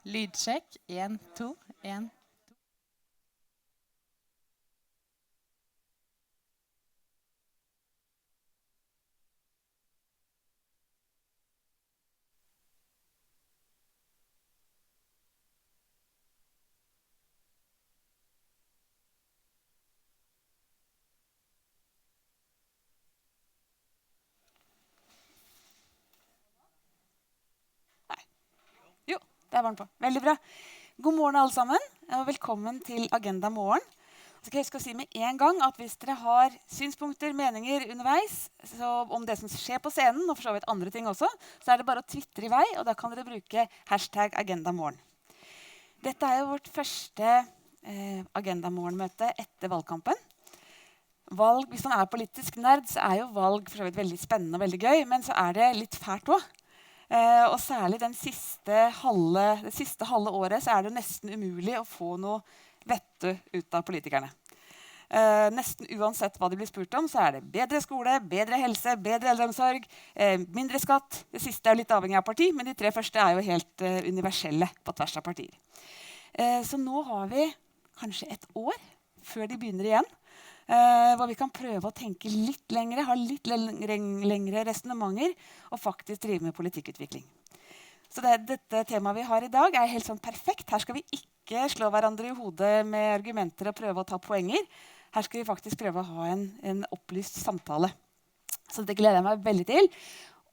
Lydsjekk. 1, 2, 1. Jo, der var den på. Veldig bra. God morgen alle sammen, og velkommen til Agendamorgen. Så skal jeg huske å si med en gang at hvis dere har synspunkter, meninger underveis om det som skjer på scenen, og for så vidt andre ting også, så er det bare å twitre i vei, og da kan dere bruke hashtag Agendamorgen. Dette er jo vårt første Agendamorgenmøte etter valgkampen. Valg, hvis man er politisk nerd, så er jo valg for så vidt veldig spennende og veldig gøy, men så er det litt fælt også. Og særlig det siste halve året så er det nesten umulig å få noe vettu ut av politikerne. Nesten uansett hva de blir spurt om, så er det bedre skole, bedre helse, bedre eldreomsorg, mindre skatt. Det siste er litt avhengig av parti, men de 3 første er jo helt universelle på tvers av partier. Så nå har vi kanskje et år før de begynner igjen, hvor vi kan prøve å tenke litt lengre, ha litt lengre resonementer og faktisk drive med politikkutvikling. Så dette temaet vi har i dag er helt sånn perfekt. Her skal vi ikke slå hverandre i hodet med argumenter og prøve å ta poenger. Her skal vi faktisk prøve å ha en opplyst samtale. Så det gleder jeg meg veldig til.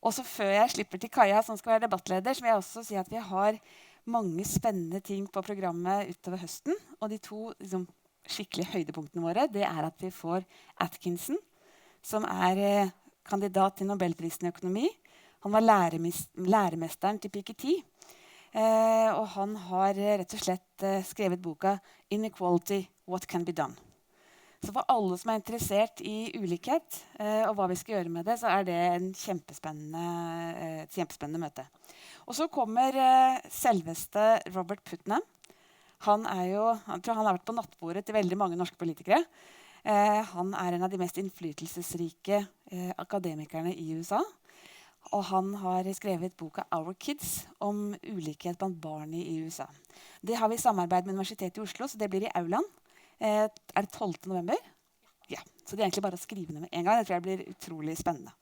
Og så før jeg slipper til Kaja, som skal være debattleder, så vil jeg også si at vi har mange spennende ting på programmet utover høsten. Og de 2 skikkelig høydepunktene våre, det er at vi får Atkinson, som er kandidat til Nobelprisen i økonomi. Han var læremesteren til Piketty, og han har rett og slett skrevet boka «Inequality, What Can Be Done». Så for alle som er interessert i ulikhet og hva vi skal gjøre med det, så er det et kjempespennende møte. Og så kommer selveste Robert Putnam. Jeg tror han har vært på nattbordet til veldig mange norske politikere. Han er en av de mest innflytelsesrike akademikerne i USA. Og han har skrevet boka «Our Kids» om ulikhet blant barn i USA. Det har vi i samarbeid med Universitetet i Oslo, så det blir i Auland. Er det 12. november? Ja, så det er egentlig bare å skrive ned med en gang. Jeg tror det blir utrolig spennende.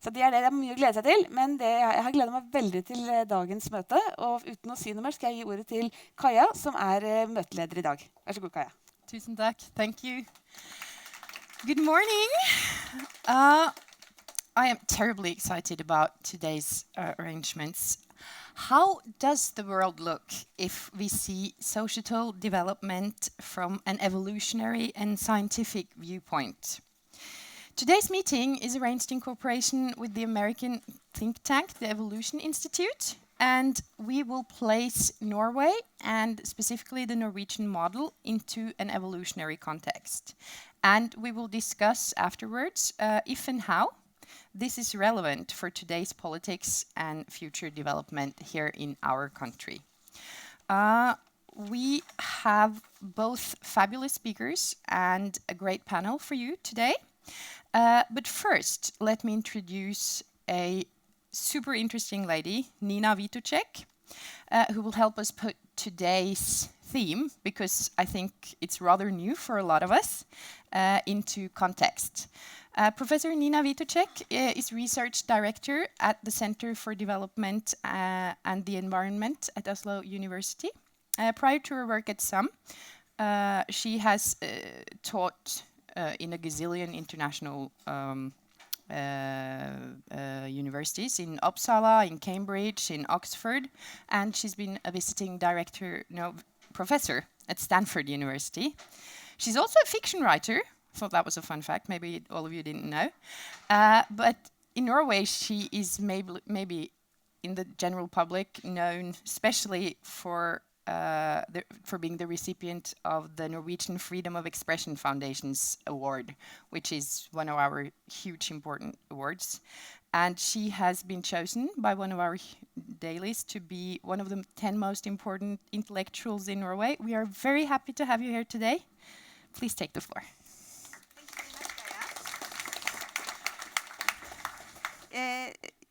Så det er mye å glede seg til, men jeg har gledet meg veldig til dagens møte. Og uten å si noe mer skal jeg gi ordet til Kaja, som er møteleder i dag. Vær så god, Kaja. Tusen takk. Thank you. Good morning. I am terribly excited about today's arrangements. How does the world look if we see societal development from an evolutionary and scientific viewpoint? Today's meeting is arranged in cooperation with the American think tank, the Evolution Institute, and we will place Norway and specifically the Norwegian model into an evolutionary context. And we will discuss afterwards if and how this is relevant for today's politics and future development here in our country. We have both fabulous speakers and a great panel for you today. But first, let me introduce a super interesting lady, Nina Vitocek, who will help us put today's theme, because I think it's rather new for a lot of us, into context. Professor Nina Vitocek is Research Director at the Center for Development and the Environment at Oslo University. Prior to her work at SAM, she has taught in a gazillion international universities in Uppsala, in Cambridge, in Oxford, and she's been a visiting professor at Stanford University. She's also a fiction writer. I thought that was a fun fact. Maybe all of you didn't know. But in Norway, she is maybe in the general public known especially for being the recipient of the Norwegian Freedom of Expression Foundation's award, which is one of our huge important awards. And she has been chosen by one of our dailies to be one of the 10 most important intellectuals in Norway. We are very happy to have you here today. Please take the floor. Thank you very much,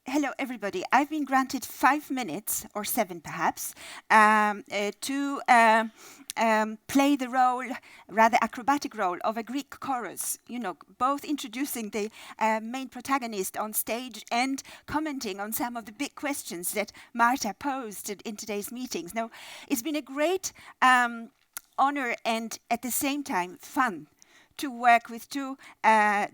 Kaja. hello, everybody. I've been granted 5 minutes, or 7 perhaps, to play the role, rather acrobatic role, of a Greek chorus, both introducing the main protagonist on stage and commenting on some of the big questions that Marta posed in today's meetings. Now, it's been a great honor and at the same time fun to work with two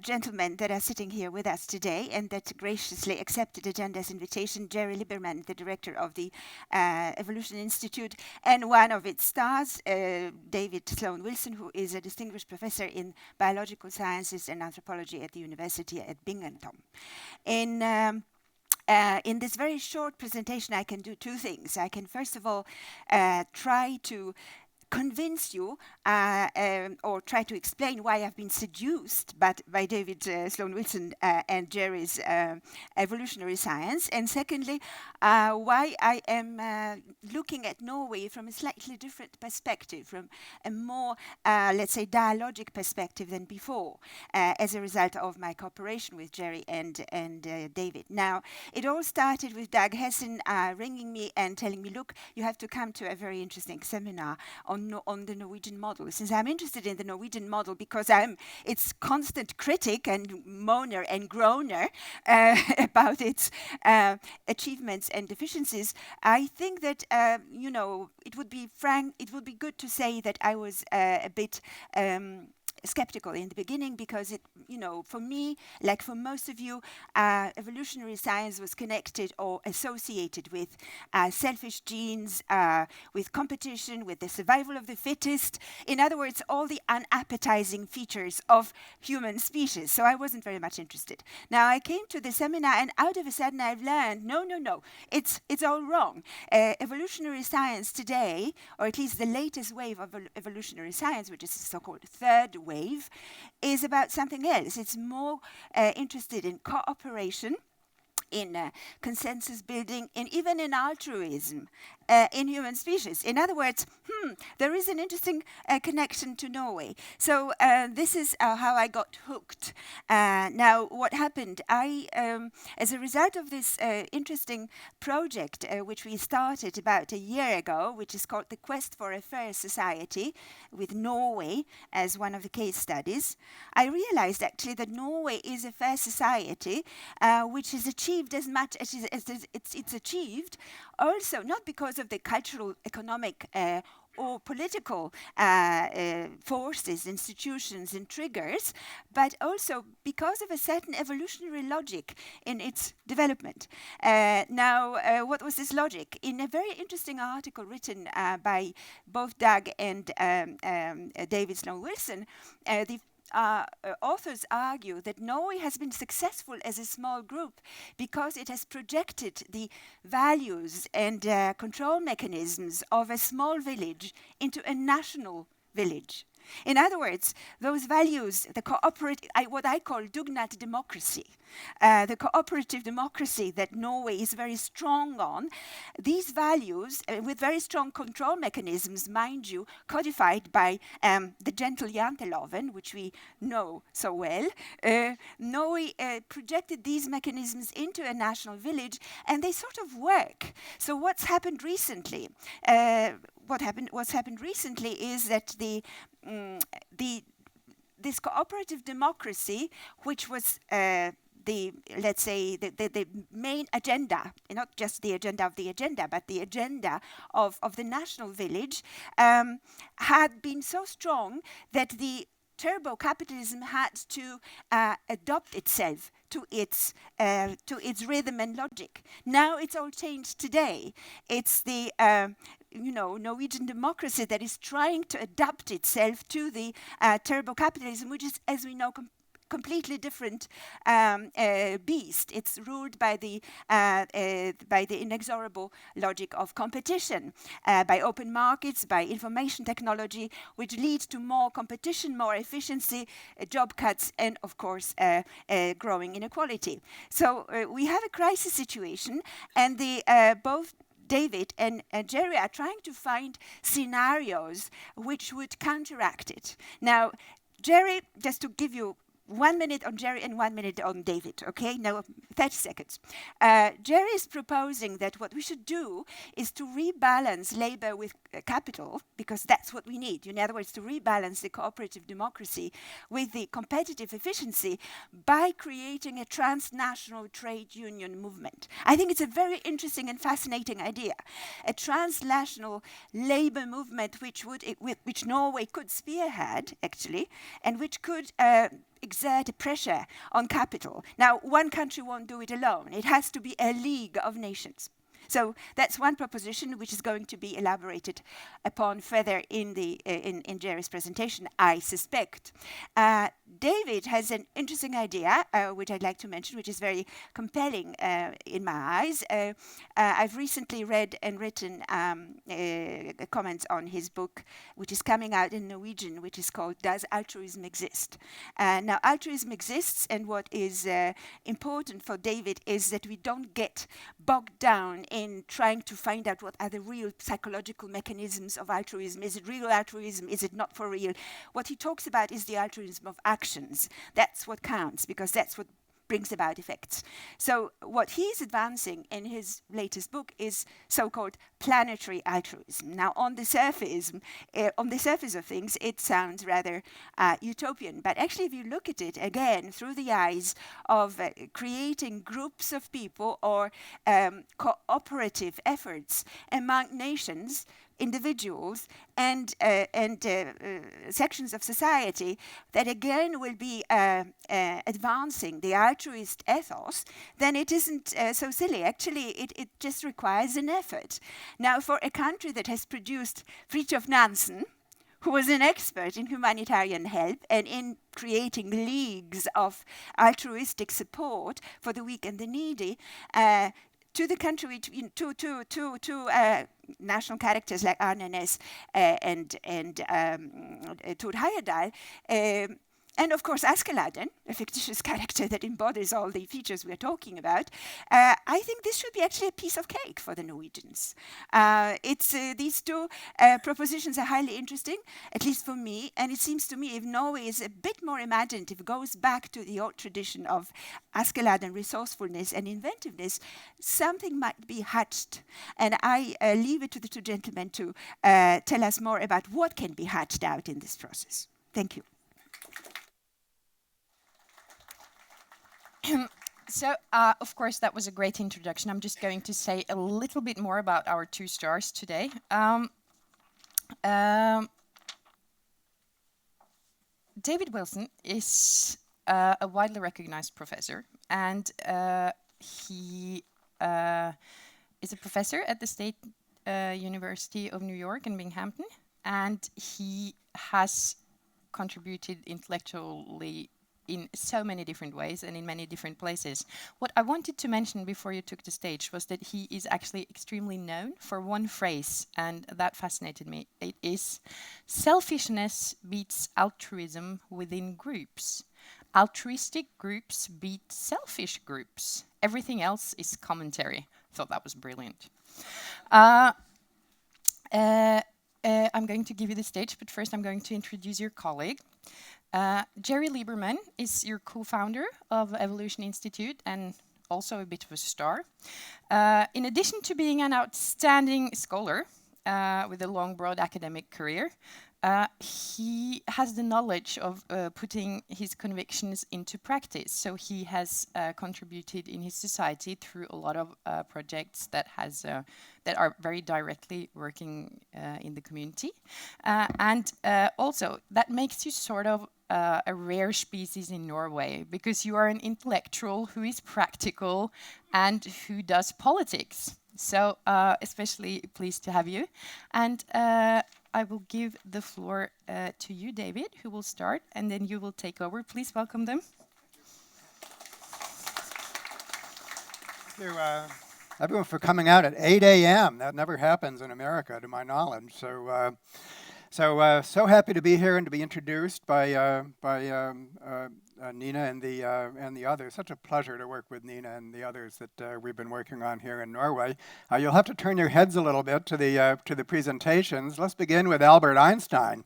gentlemen that are sitting here with us today and that graciously accepted Agenda's invitation, Jerry Lieberman, the director of the Evolution Institute, and one of its stars, David Sloan Wilson, who is a distinguished professor in biological sciences and anthropology at the University at Binghamton. In this very short presentation, I can do two things. I can, first of all, try to convince you or try to explain why I've been seduced by David Sloan Wilson and Jerry's evolutionary science, and secondly, why I am looking at Norway from a slightly different perspective, from a more, let's say, dialogic perspective than before, as a result of my cooperation with Jerry and David. Now, it all started with Dag Hessen ringing me and telling me, look, you have to come to a very interesting seminar on the Norwegian model. Since I'm interested in the Norwegian model because I'm its constant critic and moaner and groaner about its achievements and deficiencies, I think that it would be good to say that I was a bit skeptical in the beginning because for me, like for most of you, evolutionary science was connected or associated with selfish genes, with competition, with the survival of the fittest. In other words, all the unappetizing features of human species. So I wasn't very much interested. Now I came to the seminar and out of a sudden I've learned, no, it's all wrong. Evolutionary science today, or at least the latest wave of evolutionary science, which is the so-called third wave, is about something else. It's more interested in cooperation, in consensus building, and even in altruism in human species. In other words, there is an interesting connection to Norway. So this is how I got hooked. Now, what happened? As a result of this interesting project, which we started about a year ago, which is called The Quest for a Fair Society, with Norway as one of the case studies, I realized actually that Norway is a fair society which has achieved as much as it's achieved, also not because of the cultural, economic, or political forces, institutions, and triggers, but also because of a certain evolutionary logic in its development. Now, what was this logic? In a very interesting article written by both Doug and David Sloan Wilson, the authors argue that Norway has been successful as a small group because it has projected the values and control mechanisms of a small village into a national village. In other words, those values, the what I call dugnad democracy, the cooperative democracy that Norway is very strong on, these values, with very strong control mechanisms, mind you, codified by the gentle janteloven, which we know so well, Norway projected these mechanisms into a national village, and they sort of work. So what's happened recently? What's happened recently is that this cooperative democracy, which was let's say the main agenda, not just the agenda of the agenda, but the agenda of the national village, had been so strong that the turbo capitalism had to adopt itself to its rhythm and logic. Now it's all changed today. It's the Norwegian democracy that is trying to adapt itself to the turbo capitalism, which is, as we know, completely different beast. It's ruled by the inexorable logic of competition, by open markets, by information technology, which leads to more competition, more efficiency, job cuts, and of course growing inequality. So we have a crisis situation, and both David and Jerry are trying to find scenarios which would counteract it. Now, Jerry, just to give you 1 minute on Jerry and 1 minute on David, okay? Now, 30 seconds. Jerry is proposing that what we should do is to rebalance labor with capital, because that's what we need. In other words, to rebalance the cooperative democracy with the competitive efficiency by creating a transnational trade union movement. I think it's a very interesting and fascinating idea. A transnational labor movement which Norway could spearhead, actually, and which could exert a pressure on capital. Now, one country won't do it alone. It has to be a league of nations. So that's one proposition which is going to be elaborated upon further in Jerry's presentation, I suspect. David has an interesting idea, which I'd like to mention, which is very compelling in my eyes. I've recently read and written comments on his book, which is coming out in Norwegian, which is called Does Altruism Exist? Now, altruism exists, and what is important for David is that we don't get bogged down in trying to find out what are the real psychological mechanisms of altruism. Is it real altruism? Is it not for real? What he talks about is the altruism of actions. That's what counts, because that's what brings about effects. So what he's advancing in his latest book is so-called planetary altruism. Now, on the surface of things, it sounds rather utopian. But actually, if you look at it again through the eyes of creating groups of people or cooperative efforts among nations, individuals and sections of society that again will be advancing the altruist ethos, then it isn't so silly. Actually, it just requires an effort. Now, for a country that has produced Fridtjof Nansen, who was an expert in humanitarian help and in creating leagues of altruistic support for the weak and the needy, to the country, to national characters like Arne Næss and Thor Heyerdahl, and of course Askeladden, a fictitious character that embodies all the features we're talking about. I think this should be actually a piece of cake for the Norwegians. These two propositions are highly interesting, at least for me, and it seems to me if Norway is a bit more imaginative, goes back to the old tradition of Askeladden resourcefulness and inventiveness, something might be hatched. And I leave it to the two gentlemen to tell us more about what can be hatched out in this process. Thank you. So, of course, that was a great introduction. I'm just going to say a little bit more about our two stars today. David Wilson is a widely recognized professor, and he is a professor at the State University of New York in Binghamton, and he has contributed intellectually in so many different ways and in many different places. What I wanted to mention before you took the stage was that he is actually extremely known for one phrase, and that fascinated me. It is, selfishness beats altruism within groups. Altruistic groups beat selfish groups. Everything else is commentary. I thought that was brilliant. I'm going to give you the stage, but first I'm going to introduce your colleague. Jerry Lieberman is your co-founder of Evolution Institute and also a bit of a star. In addition to being an outstanding scholar with a long, broad academic career, he has the knowledge of putting his convictions into practice. So he has contributed in his society through a lot of projects that are very directly working in the community. And also, that makes you sort of a rare species in Norway, because you are an intellectual who is practical and who does politics. So especially pleased to have you. And I will give the floor to you, David, who will start, and then you will take over. Please welcome them. Thank you, everyone, for coming out at 8 a.m. That never happens in America, to my knowledge. So happy to be here and to be introduced by Nina and the others. Such a pleasure to work with Nina and the others that we've been working on here in Norway. You'll have to turn your heads a little bit to the presentations. Let's begin with Albert Einstein,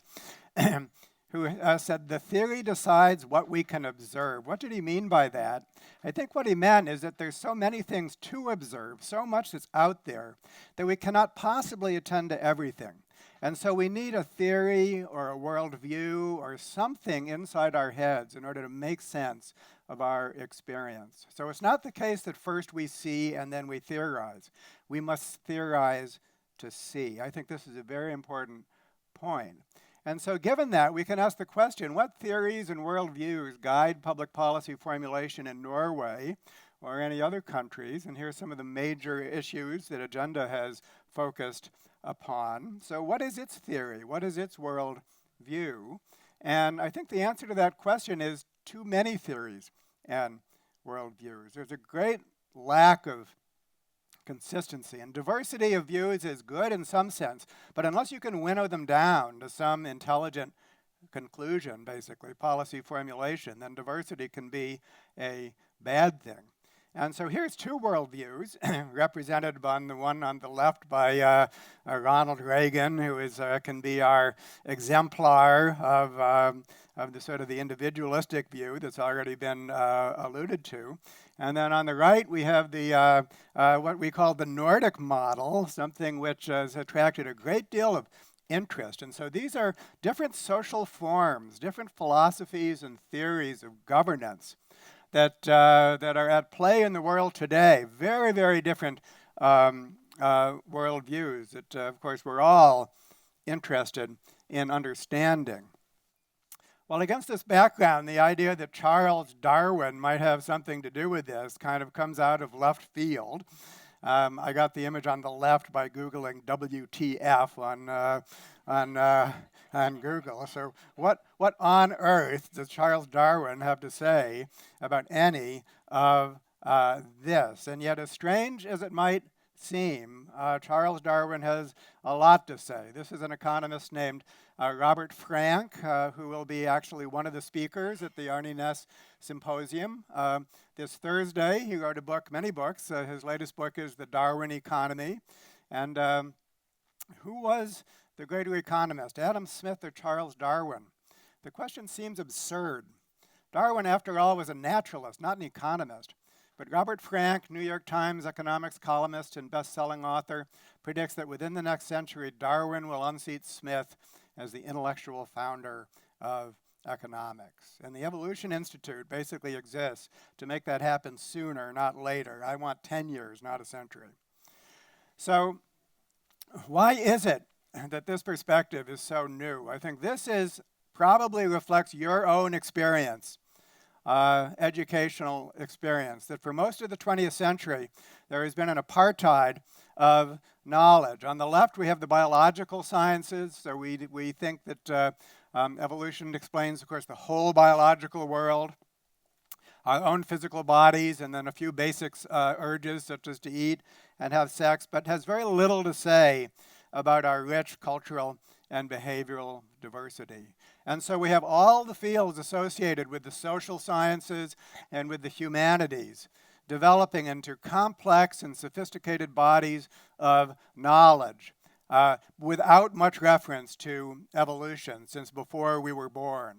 who said, "The theory decides what we can observe." What did he mean by that? I think what he meant is that there's so many things to observe, so much that's out there, that we cannot possibly attend to everything. And so we need a theory or a worldview or something inside our heads in order to make sense of our experience. So it's not the case that first we see and then we theorize. We must theorize to see. I think this is a very important point. And so given that, we can ask the question, what theories and worldviews guide public policy formulation in Norway or any other countries? And here's some of the major issues that Agenda has focused upon. So what is its theory? What is its worldview? And I think the answer to that question is too many theories and worldviews. There's a great lack of consistency. And diversity of views is good in some sense, but unless you can winnow them down to some intelligent conclusion, basically, policy formulation, then diversity can be a bad thing. And so here's two worldviews, represented on the one on the left by Ronald Reagan, who is can be our exemplar of the sort of the individualistic view that's already been alluded to. And then on the right, we have the what we call the Nordic model, something which has attracted a great deal of interest. And so these are different social forms, different philosophies and theories of governance that are at play in the world today. Very, very different worldviews that, of course, we're all interested in understanding. Well, against this background, the idea that Charles Darwin might have something to do with this kind of comes out of left field. I got the image on the left by Googling WTF on Google. So what on earth does Charles Darwin have to say about any of this? And yet, as strange as it might seem, Charles Darwin has a lot to say. This is an economist named Robert Frank, who will be actually one of the speakers at the Arne Næss Symposium. This Thursday, he wrote a book, many books. His latest book is The Darwin Economy. And who was the greater economist, Adam Smith or Charles Darwin? The question seems absurd. Darwin, after all, was a naturalist, not an economist. But Robert Frank, New York Times economics columnist and best-selling author, predicts that within the next century, Darwin will unseat Smith as the intellectual founder of economics. And the Evolution Institute basically exists to make that happen sooner, not later. I want 10 years, not a century. So why is it that this perspective is so new? I think this probably reflects your own experience, educational experience, that for most of the 20th century, there has been an apartheid of knowledge. On the left, we have the biological sciences, so we think that evolution explains, of course, the whole biological world, our own physical bodies, and then a few basic urges, such as to eat and have sex, but has very little to say about our rich cultural and behavioral diversity. And so we have all the fields associated with the social sciences and with the humanities developing into complex and sophisticated bodies of knowledge without much reference to evolution since before we were born.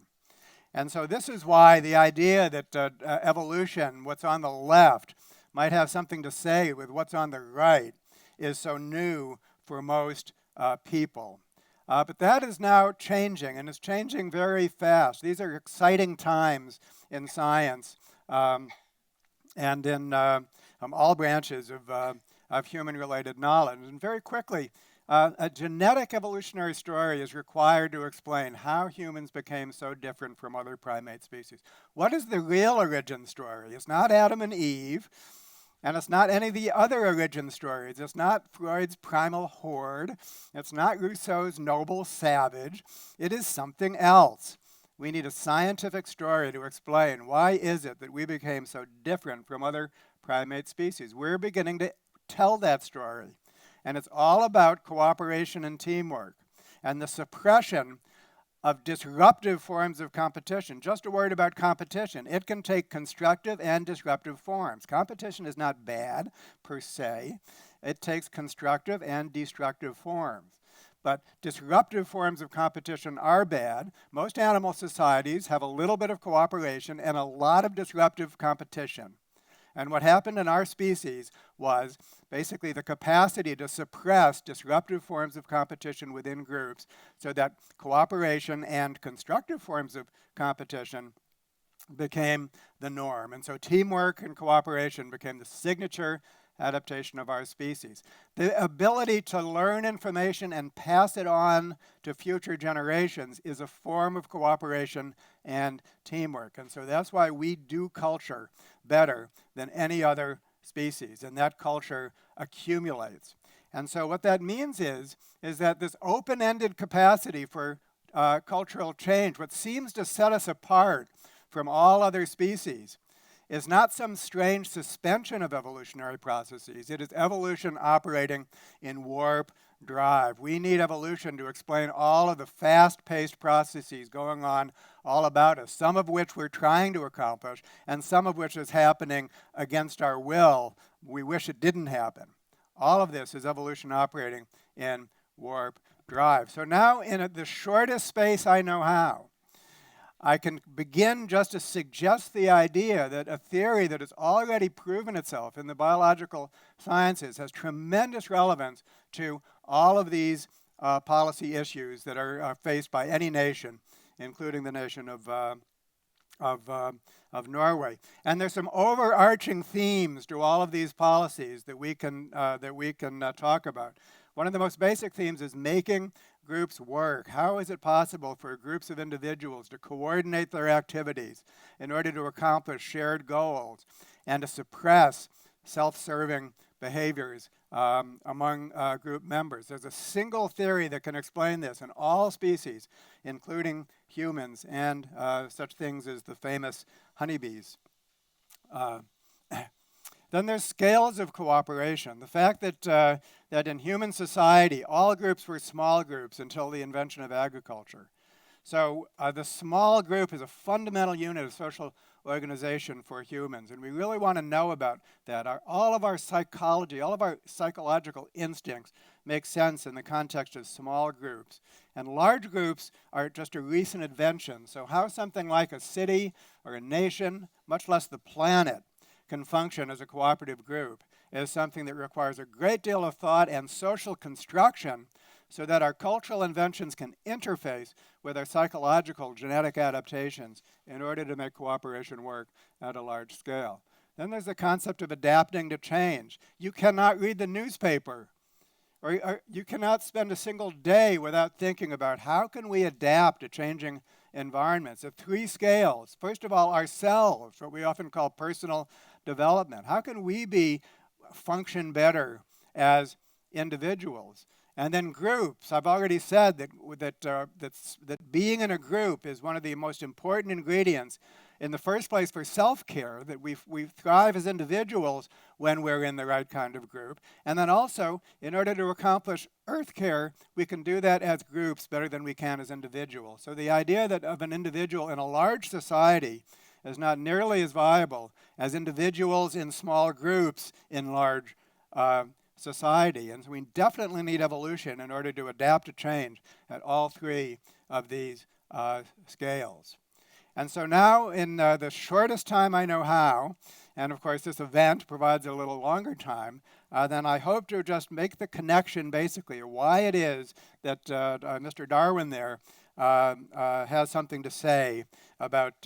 And so this is why the idea that evolution, what's on the left, might have something to say with what's on the right is so new for most people. But that is now changing, and it's changing very fast. These are exciting times in science and in all branches of human-related knowledge. And very quickly, a genetic evolutionary story is required to explain how humans became so different from other primate species. What is the real origin story? It's not Adam and Eve, and it's not any of the other origin stories. It's not Freud's primal horde. It's not Rousseau's noble savage. It is something else. We need a scientific story to explain why is it that we became so different from other primate species. We're beginning to tell that story. And it's all about cooperation and teamwork and the suppression of disruptive forms of competition. Just a word about competition. It can take constructive and disruptive forms. Competition is not bad per se. It takes constructive and destructive forms. but disruptive forms of competition are bad. Most animal societies have a little bit of cooperation and a lot of disruptive competition. And what happened in our species was basically the capacity to suppress disruptive forms of competition within groups so that cooperation and constructive forms of competition became the norm. And so teamwork and cooperation became the signature adaptation of our species. The ability to learn information and pass it on to future generations is a form of cooperation and teamwork. And so that's why we do culture better than any other species, and that culture accumulates. And so what that means is that this open-ended capacity for cultural change, what seems to set us apart from all other species, is not some strange suspension of evolutionary processes. It is evolution operating in warp drive. We need evolution to explain all of the fast-paced processes going on all about us, some of which we're trying to accomplish, and some of which is happening against our will. We wish it didn't happen. All of this is evolution operating in warp drive. So now, in the shortest space I know how, I can begin just to suggest the idea that a theory that has already proven itself in the biological sciences has tremendous relevance to all of these policy issues that are faced by any nation, including the nation of Norway. And there's some overarching themes to all of these policies that we can talk about. One of the most basic themes is making groups work. How is it possible for groups of individuals to coordinate their activities in order to accomplish shared goals and to suppress self-serving behaviors among group members? There's a single theory that can explain this in all species, including humans and such things as the famous honeybees. Then there's scales of cooperation. The fact that in human society, all groups were small groups until the invention of agriculture. So the small group is a fundamental unit of social organization for humans, and we really want to know about that. All of our psychology, all of our psychological instincts make sense in the context of small groups. And large groups are just a recent invention. So how something like a city or a nation, much less the planet, can function as a cooperative group is something that requires a great deal of thought and social construction so that our cultural inventions can interface with our psychological genetic adaptations in order to make cooperation work at a large scale. Then there's the concept of adapting to change. You cannot read the newspaper, or you cannot spend a single day without thinking about how can we adapt to changing environments at three scales. First of all, ourselves, what we often call personal development. How can we function better as individuals? And then groups. I've already said that being in a group is one of the most important ingredients in the first place for self-care, that we thrive as individuals when we're in the right kind of group. And then also, in order to accomplish earth care, we can do that as groups better than we can as individuals. So the idea that of an individual in a large society is not nearly as viable as individuals in small groups in large society. And so we definitely need evolution in order to adapt to change at all three of these scales. And so now, in the shortest time I know how, and of course this event provides a little longer time, then I hope to just make the connection basically of why it is that Mr. Darwin there has something to say about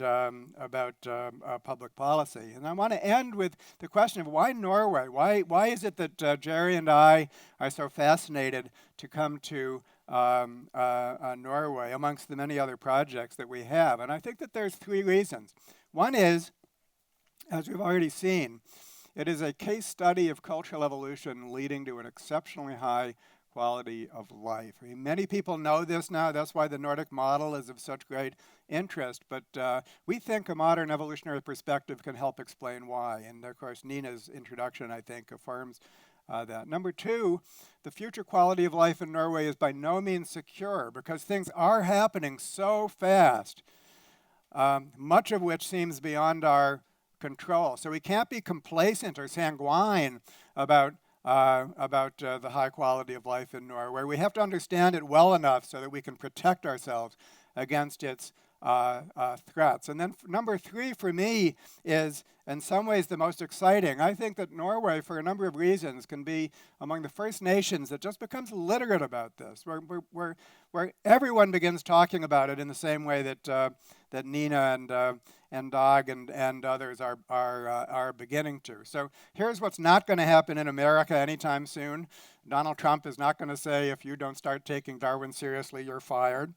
public policy. And I want to end with the question of why Norway? Why is it that Jerry and I are so fascinated to come to Norway amongst the many other projects that we have? And I think that there's three reasons. One is, as we've already seen, it is a case study of cultural evolution leading to an exceptionally high quality of life. I mean, many people know this now. That's why the Nordic model is of such great interest. But we think a modern evolutionary perspective can help explain why. And of course, Nina's introduction, I think, affirms that. Number two, the future quality of life in Norway is by no means secure because things are happening so fast, much of which seems beyond our control. So we can't be complacent or sanguine about about the high quality of life in Norway. We have to understand it well enough so that we can protect ourselves against its threats. And then number 3 for me is in some ways the most exciting. I think that Norway, for a number of reasons, can be among the first nations that just becomes literate about this, where everyone begins talking about it in the same way that Nina and Dag and others are beginning to. So here's what's not going to happen in America anytime soon. Donald Trump is not going to say, if you don't start taking Darwin seriously, you're fired.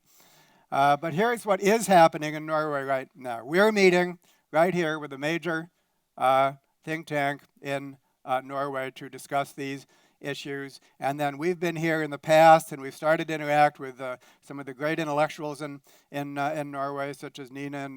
But here's what is happening in Norway right now. We're meeting right here with a major think tank in Norway to discuss these issues. And then we've been here in the past, and we've started to interact with some of the great intellectuals in Norway, such as Nina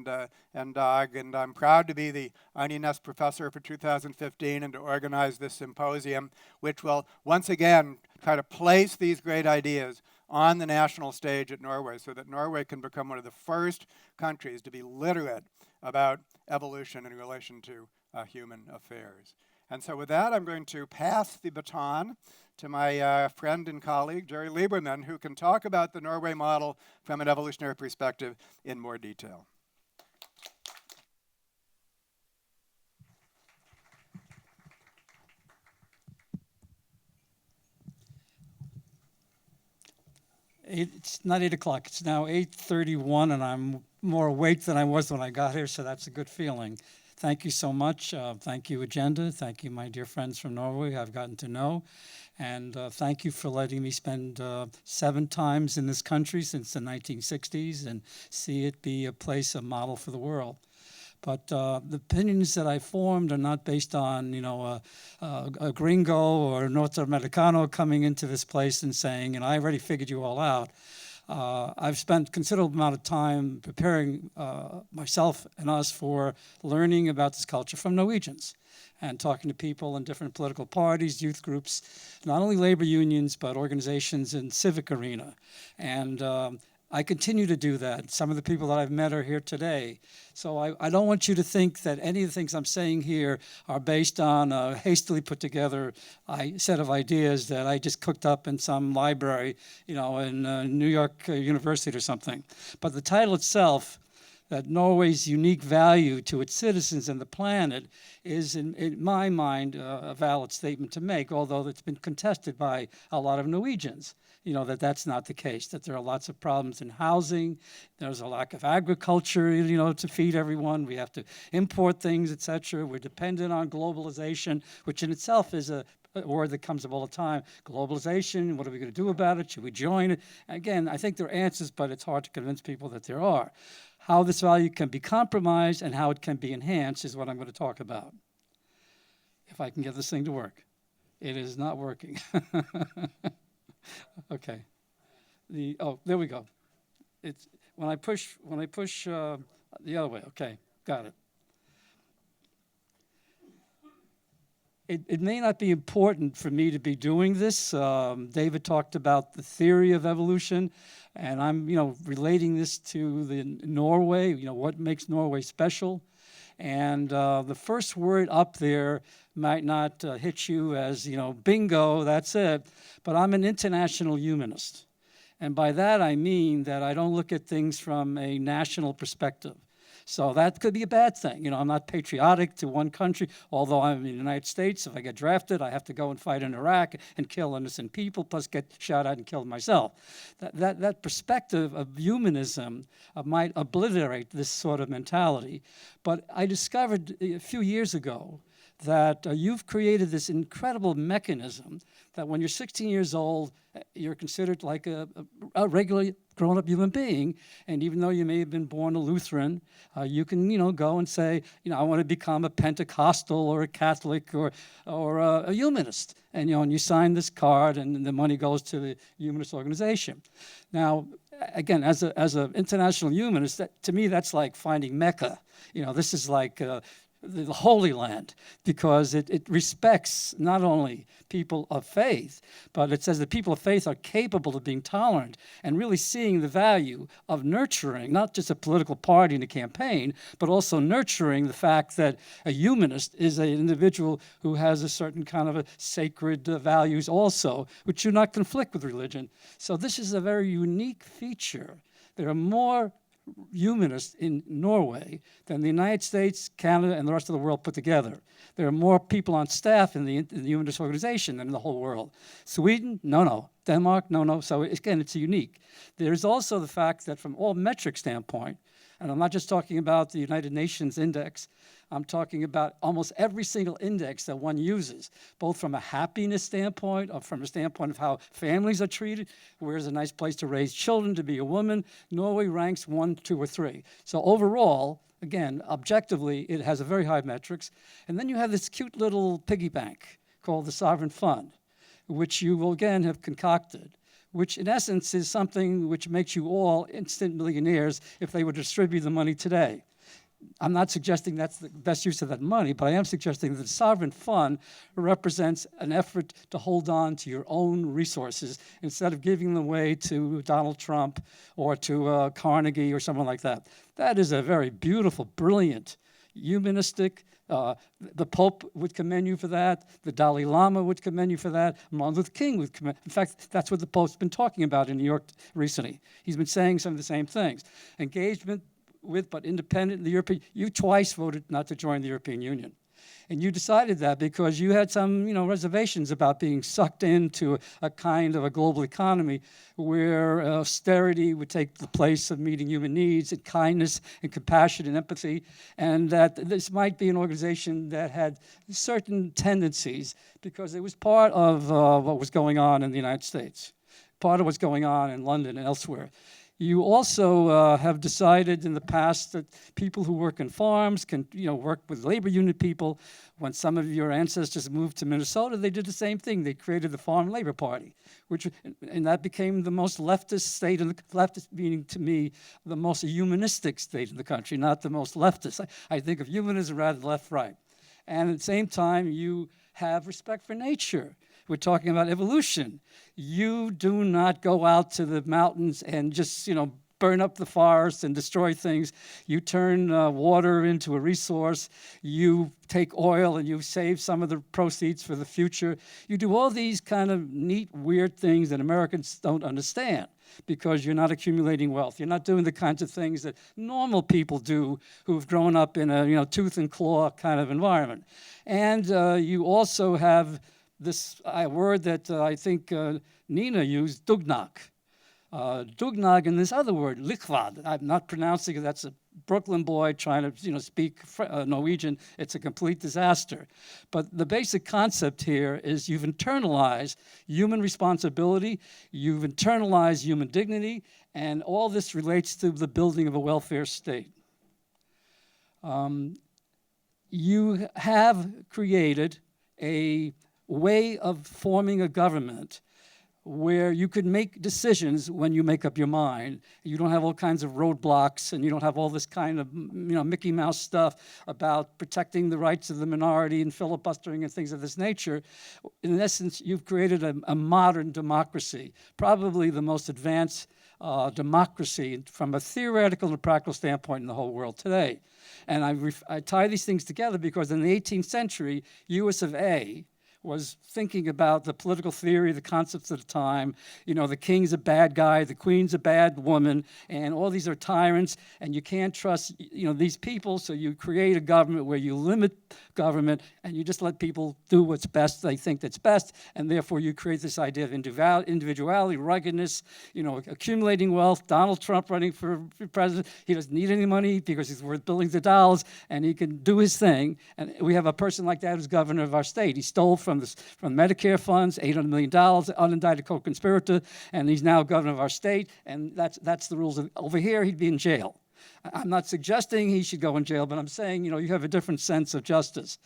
and Dag. And I'm proud to be the Arnines Professor for 2015 and to organize this symposium, which will once again try to place these great ideas on the national stage at Norway so that Norway can become one of the first countries to be literate about evolution in relation to human affairs. And so with that, I'm going to pass the baton to my friend and colleague, Jerry Lieberman, who can talk about the Norway model from an evolutionary perspective in more detail. It's not 8 o'clock. It's now 8:31, and I'm more awake than I was when I got here, so that's a good feeling. Thank you so much. Thank you, Agenda. Thank you, my dear friends from Norway I've gotten to know. And thank you for letting me spend 7 times in this country since the 1960s and see it be a place, a model for the world. But the opinions that I formed are not based on, a gringo or North Americano coming into this place and saying, I already figured you all out. I've spent considerable amount of time preparing myself and us for learning about this culture from Norwegians and talking to people in different political parties, youth groups, not only labor unions, but organizations in civic arena. And I continue to do that. Some of the people that I've met are here today. So I don't want you to think that any of the things I'm saying here are based on a hastily put together set of ideas that I just cooked up in some library, in New York University or something. But the title itself, that Norway's unique value to its citizens and the planet, is, in my mind, a valid statement to make, although it's been contested by a lot of Norwegians. That's not the case, that there are lots of problems in housing, there's a lack of agriculture, to feed everyone, we have to import things, etc. We're dependent on globalization, which in itself is a word that comes up all the time. Globalization, what are we going to do about it? Should we join it? Again, I think there are answers, but it's hard to convince people that there are. How this value can be compromised and how it can be enhanced is what I'm going to talk about. If I can get this thing to work. It is not working. Okay. There we go. It's when I push the other way. Okay, got it. It may not be important for me to be doing this. David talked about the theory of evolution, and I'm, relating this to the Norway. What makes Norway special? And the first word up there might not hit you as, bingo, that's it. But I'm an international humanist. And by that I mean that I don't look at things from a national perspective. So that could be a bad thing. I'm not patriotic to one country, although I'm in the United States. If I get drafted, I have to go and fight in Iraq and kill innocent people, plus get shot at and killed myself. That perspective of humanism might obliterate this sort of mentality. But I discovered a few years ago that you've created this incredible mechanism that when you're 16 years old, you're considered like a regular grown-up human being, and even though you may have been born a Lutheran, you can, go and say, I want to become a Pentecostal or a Catholic or a humanist, and and you sign this card, and the money goes to the humanist organization. Now, again, as an international humanist, to me, that's like finding Mecca. This is like the Holy Land, because it respects not only people of faith, but it says that people of faith are capable of being tolerant and really seeing the value of nurturing not just a political party and a campaign, but also nurturing the fact that a humanist is an individual who has a certain kind of a sacred values also, which do not conflict with religion. So this is a very unique feature. There are more humanists in Norway than the United States, Canada, and the rest of the world put together. There are more people on staff in the humanist organization than in the whole world. Sweden, no. Denmark, no. So again, it's unique. There's also the fact that from all metric standpoint, and I'm not just talking about the United Nations index, I'm talking about almost every single index that one uses, both from a happiness standpoint or from a standpoint of how families are treated, where's a nice place to raise children, to be a woman. Norway ranks 1, 2, or 3. So overall, again, objectively, it has a very high metrics. And then you have this cute little piggy bank called the Sovereign Fund, which you will again have concocted, which in essence is something which makes you all instant millionaires if they would distribute the money today. I'm not suggesting that's the best use of that money, but I am suggesting that the sovereign fund represents an effort to hold on to your own resources instead of giving them away to Donald Trump or to Carnegie or someone like that. That is a very beautiful, brilliant, humanistic. The Pope would commend you for that. The Dalai Lama would commend you for that. Martin Luther King would commend. In fact, that's what the Pope's been talking about in New York recently. He's been saying some of the same things. Engagement with but independent of the European. You twice voted not to join the European Union. And you decided that because you had some, reservations about being sucked into a kind of a global economy where austerity would take the place of meeting human needs and kindness and compassion and empathy, and that this might be an organization that had certain tendencies because it was part of what was going on in the United States, part of what's going on in London and elsewhere. You also have decided in the past that people who work in farms can, work with labor union people. When some of your ancestors moved to Minnesota, they did the same thing. They created the Farm Labor Party, and that became the most leftist state, and leftist meaning to me the most humanistic state in the country, not the most leftist. I think of humanism rather than left-right. And at the same time, you have respect for nature. We're talking about evolution. You do not go out to the mountains and just, burn up the forest and destroy things. You turn water into a resource. You take oil and you save some of the proceeds for the future. You do all these kind of neat, weird things that Americans don't understand because you're not accumulating wealth. You're not doing the kinds of things that normal people do who've grown up in a, tooth and claw kind of environment. And you also have this word that I think Nina used, dugnaag. Dugnaag and this other word, likvad. I'm not pronouncing it. That's a Brooklyn boy trying to speak Norwegian. It's a complete disaster. But the basic concept here is you've internalized human responsibility, you've internalized human dignity, and all this relates to the building of a welfare state. You have created a way of forming a government where you could make decisions when you make up your mind. You don't have all kinds of roadblocks, and you don't have all this kind of Mickey Mouse stuff about protecting the rights of the minority and filibustering and things of this nature. In essence, you've created a modern democracy, probably the most advanced democracy from a theoretical and practical standpoint in the whole world today. And I tie these things together because in the 18th century, US of A was thinking about the political theory, the concepts of the time. The king's a bad guy, the queen's a bad woman, and all these are tyrants, and you can't trust, these people, so you create a government where you limit government, and you just let people do what's best, they think that's best, and therefore you create this idea of individuality, ruggedness, accumulating wealth. Donald Trump running for president, he doesn't need any money because he's worth billions of dollars, and he can do his thing, and we have a person like that who's governor of our state. He stole from Medicare funds, $800 million, unindicted co-conspirator, and he's now governor of our state, and that's the rules. Over here, he'd be in jail. I'm not suggesting he should go in jail, but I'm saying, you have a different sense of justice.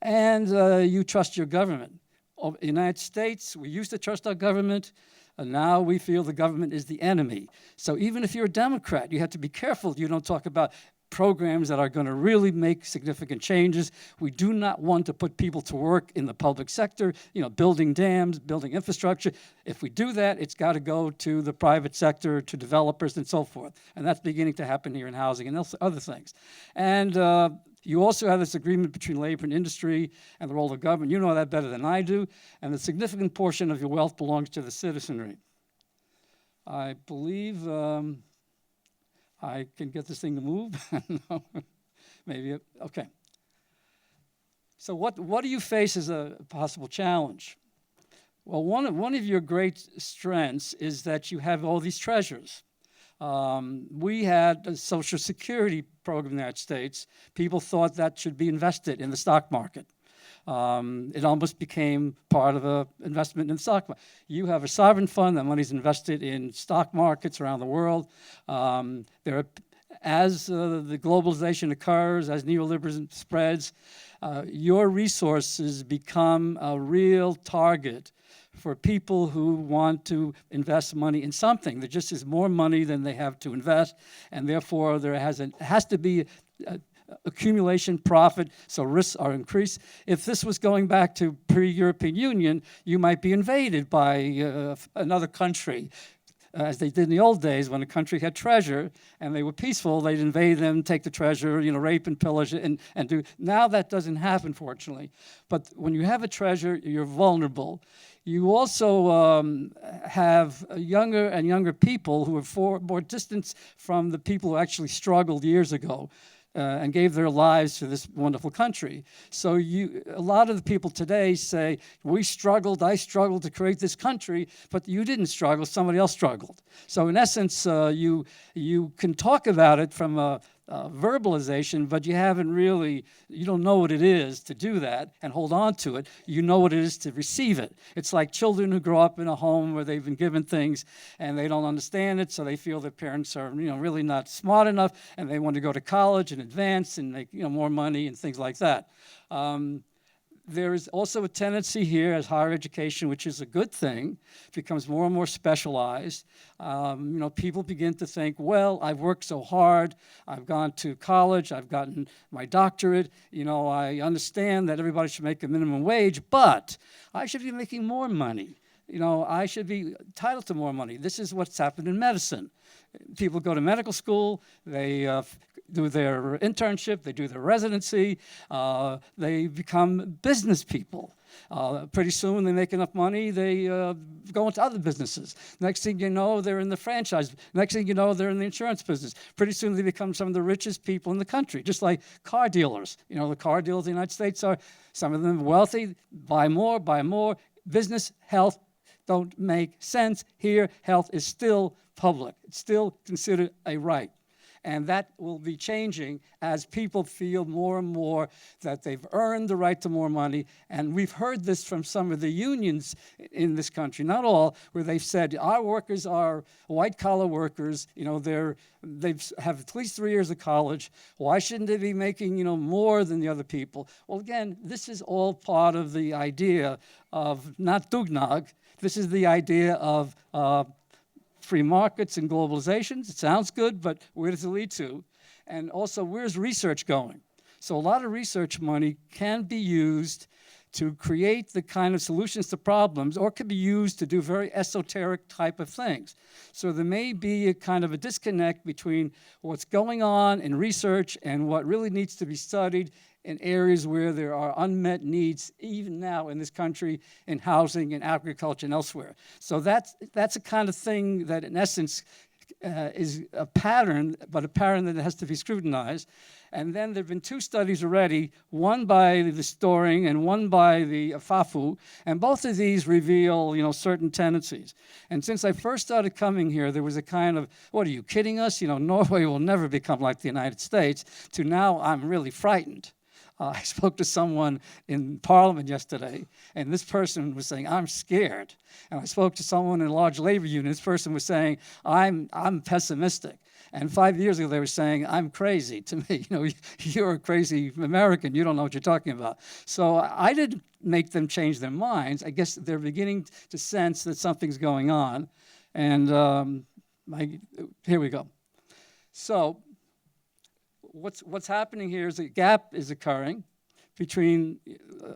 And you trust your government. In the United States, we used to trust our government, and now we feel the government is the enemy. So even if you're a Democrat, you have to be careful you don't talk about programs that are going to really make significant changes. We do not want to put people to work in the public sector, building dams, building infrastructure. If we do that, it's got to go to the private sector, to developers and so forth. And that's beginning to happen here in housing and other things. And you also have this agreement between labor and industry and the role of government. You know that better than I do. And a significant portion of your wealth belongs to the citizenry. I believe I can get this thing to move. No, maybe, okay. So what do you face as a possible challenge? Well, one of your great strengths is that you have all these treasures. We had a Social Security program in the United States. People thought that should be invested in the stock market. It almost became part of an investment in the stock market. You have a sovereign fund, that money's invested in stock markets around the world. As the globalization occurs, as neoliberalism spreads, your resources become a real target for people who want to invest money in something. There just is more money than they have to invest, and therefore there has to be accumulation, profit, so risks are increased. If this was going back to pre-European Union, you might be invaded by another country, as they did in the old days when a country had treasure and they were peaceful. They'd invade them, take the treasure, rape and pillage and do. Now that doesn't happen, fortunately. But when you have a treasure, you're vulnerable. You also have younger and younger people who are more distant from the people who actually struggled years ago. And gave their lives to this wonderful country. So a lot of the people today say, I struggled to create this country, but you didn't struggle, somebody else struggled. So in essence, you can talk about it from a verbalization, but you don't know what it is to do that and hold on to it. You know what it is to receive it. It's like children who grow up in a home where they've been given things and they don't understand it, so they feel their parents are really not smart enough, and they want to go to college and advance and make more money and things like that. There is also a tendency here as higher education, which is a good thing, becomes more and more specialized. People begin to think, well, I've worked so hard, I've gone to college, I've gotten my doctorate, I understand that everybody should make a minimum wage, but I should be making more money. I should be entitled to more money. This is what's happened in medicine. People go to medical school, they do their internship, they do their residency, they become business people. Pretty soon they make enough money, they go into other businesses. Next thing you know, they're in the franchise. Next thing you know, they're in the insurance business. Pretty soon they become some of the richest people in the country, just like car dealers. The car dealers in the United States are, some of them wealthy, buy more. Business, health don't make sense. Here, health is still public. It's still considered a right. And that will be changing as people feel more and more that they've earned the right to more money. And we've heard this from some of the unions in this country, not all, where they've said, our workers are white-collar workers. They have at least 3 years of college. Why shouldn't they be making, more than the other people? Well, again, this is all part of the idea of not Dugnaag. This is the idea of free markets and globalizations. It sounds good, but where does it lead to? And also, where's research going? So a lot of research money can be used to create the kind of solutions to problems, or can be used to do very esoteric type of things. So there may be a kind of a disconnect between what's going on in research and what really needs to be studied in areas where there are unmet needs, even now in this country, in housing, in agriculture, and elsewhere. So that's a kind of thing that, in essence, is a pattern, but a pattern that has to be scrutinized. And then there have been 2 studies already, one by the Storing and one by the FAFU, and both of these reveal, certain tendencies. And since I first started coming here, there was a kind of, what are you kidding us? Norway will never become like the United States, to now I'm really frightened. I spoke to someone in Parliament yesterday, and this person was saying, I'm scared. And I spoke to someone in a large labor union. This person was saying, I'm pessimistic. And 5 years ago, they were saying, I'm crazy. To me, you're a crazy American. You don't know what you're talking about. So I didn't make them change their minds. I guess they're beginning to sense that something's going on. And here we go. So what's happening here is a gap is occurring between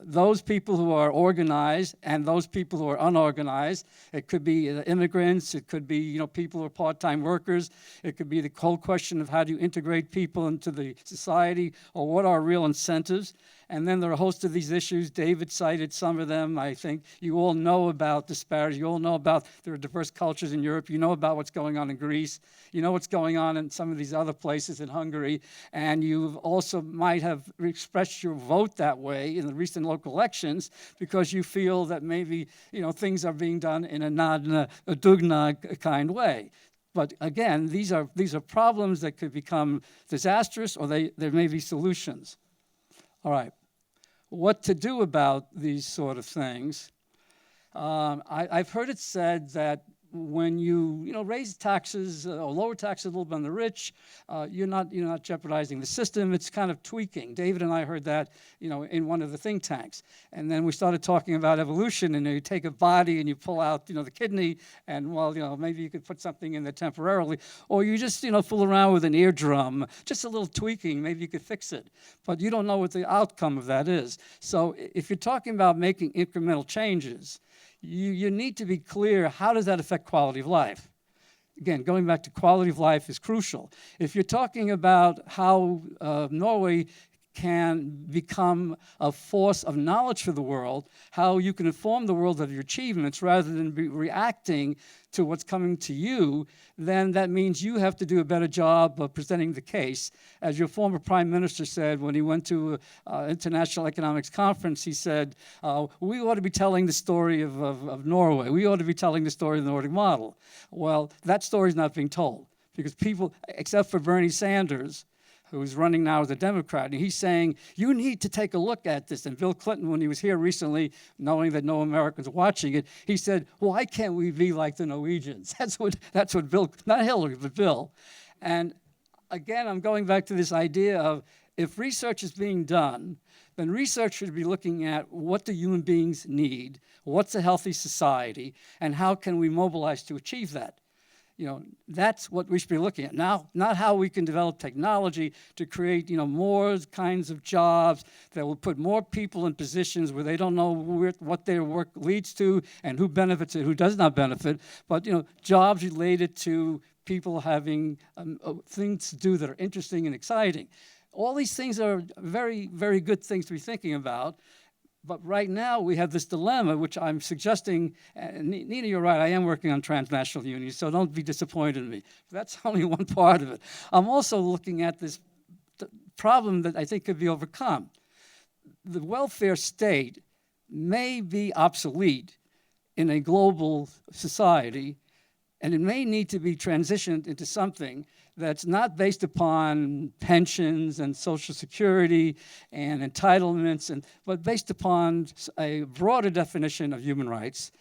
those people who are organized and those people who are unorganized. It could be immigrants, it could be people who are part-time workers, it could be the whole question of how do you integrate people into the society, or what are real incentives. And then there are a host of these issues. David cited some of them. I think you all know about disparities. You all know about there are diverse cultures in Europe. You know about what's going on in Greece. You know what's going on in some of these other places in Hungary. And you also might have expressed your vote that way in the recent local elections because you feel that maybe things are being done in a dugna kind way. But again, these are problems that could become disastrous, or there may be solutions. All right, what to do about these sort of things? I've heard it said that when you raise taxes or lower taxes a little bit on the rich, you're not jeopardizing the system. It's kind of tweaking. David and I heard that in one of the think tanks, and then we started talking about evolution. And you take a body and you pull out the kidney, and maybe you could put something in there temporarily, or you just fool around with an eardrum, just a little tweaking. Maybe you could fix it, but you don't know what the outcome of that is. So if you're talking about making incremental changes, you need to be clear, how does that affect quality of life? Again, going back to quality of life is crucial. If you're talking about how Norway can become a force of knowledge for the world, how you can inform the world of your achievements rather than be reacting to what's coming to you, then that means you have to do a better job of presenting the case. As your former prime minister said when he went to International Economics Conference, he said, we ought to be telling the story of Norway. We ought to be telling the story of the Nordic model. Well, that story's not being told because people, except for Bernie Sanders, who's running now as a Democrat, and he's saying, you need to take a look at this. And Bill Clinton, when he was here recently, knowing that no Americans are watching it, he said, why can't we be like the Norwegians? That's what Bill, not Hillary, but Bill. And again, I'm going back to this idea of if research is being done, then research should be looking at what do human beings need, what's a healthy society, and how can we mobilize to achieve that. That's what we should be looking at. Now, not how we can develop technology to create, more kinds of jobs that will put more people in positions where they don't know what their work leads to and who benefits and who does not benefit, but, jobs related to people having things to do that are interesting and exciting. All these things are very, very good things to be thinking about. But right now, we have this dilemma, which I'm suggesting, Nina, you're right, I am working on transnational unions, so don't be disappointed in me. That's only one part of it. I'm also looking at this problem that I think could be overcome. The welfare state may be obsolete in a global society, and it may need to be transitioned into something that's not based upon pensions and Social Security and entitlements, but based upon a broader definition of human rights,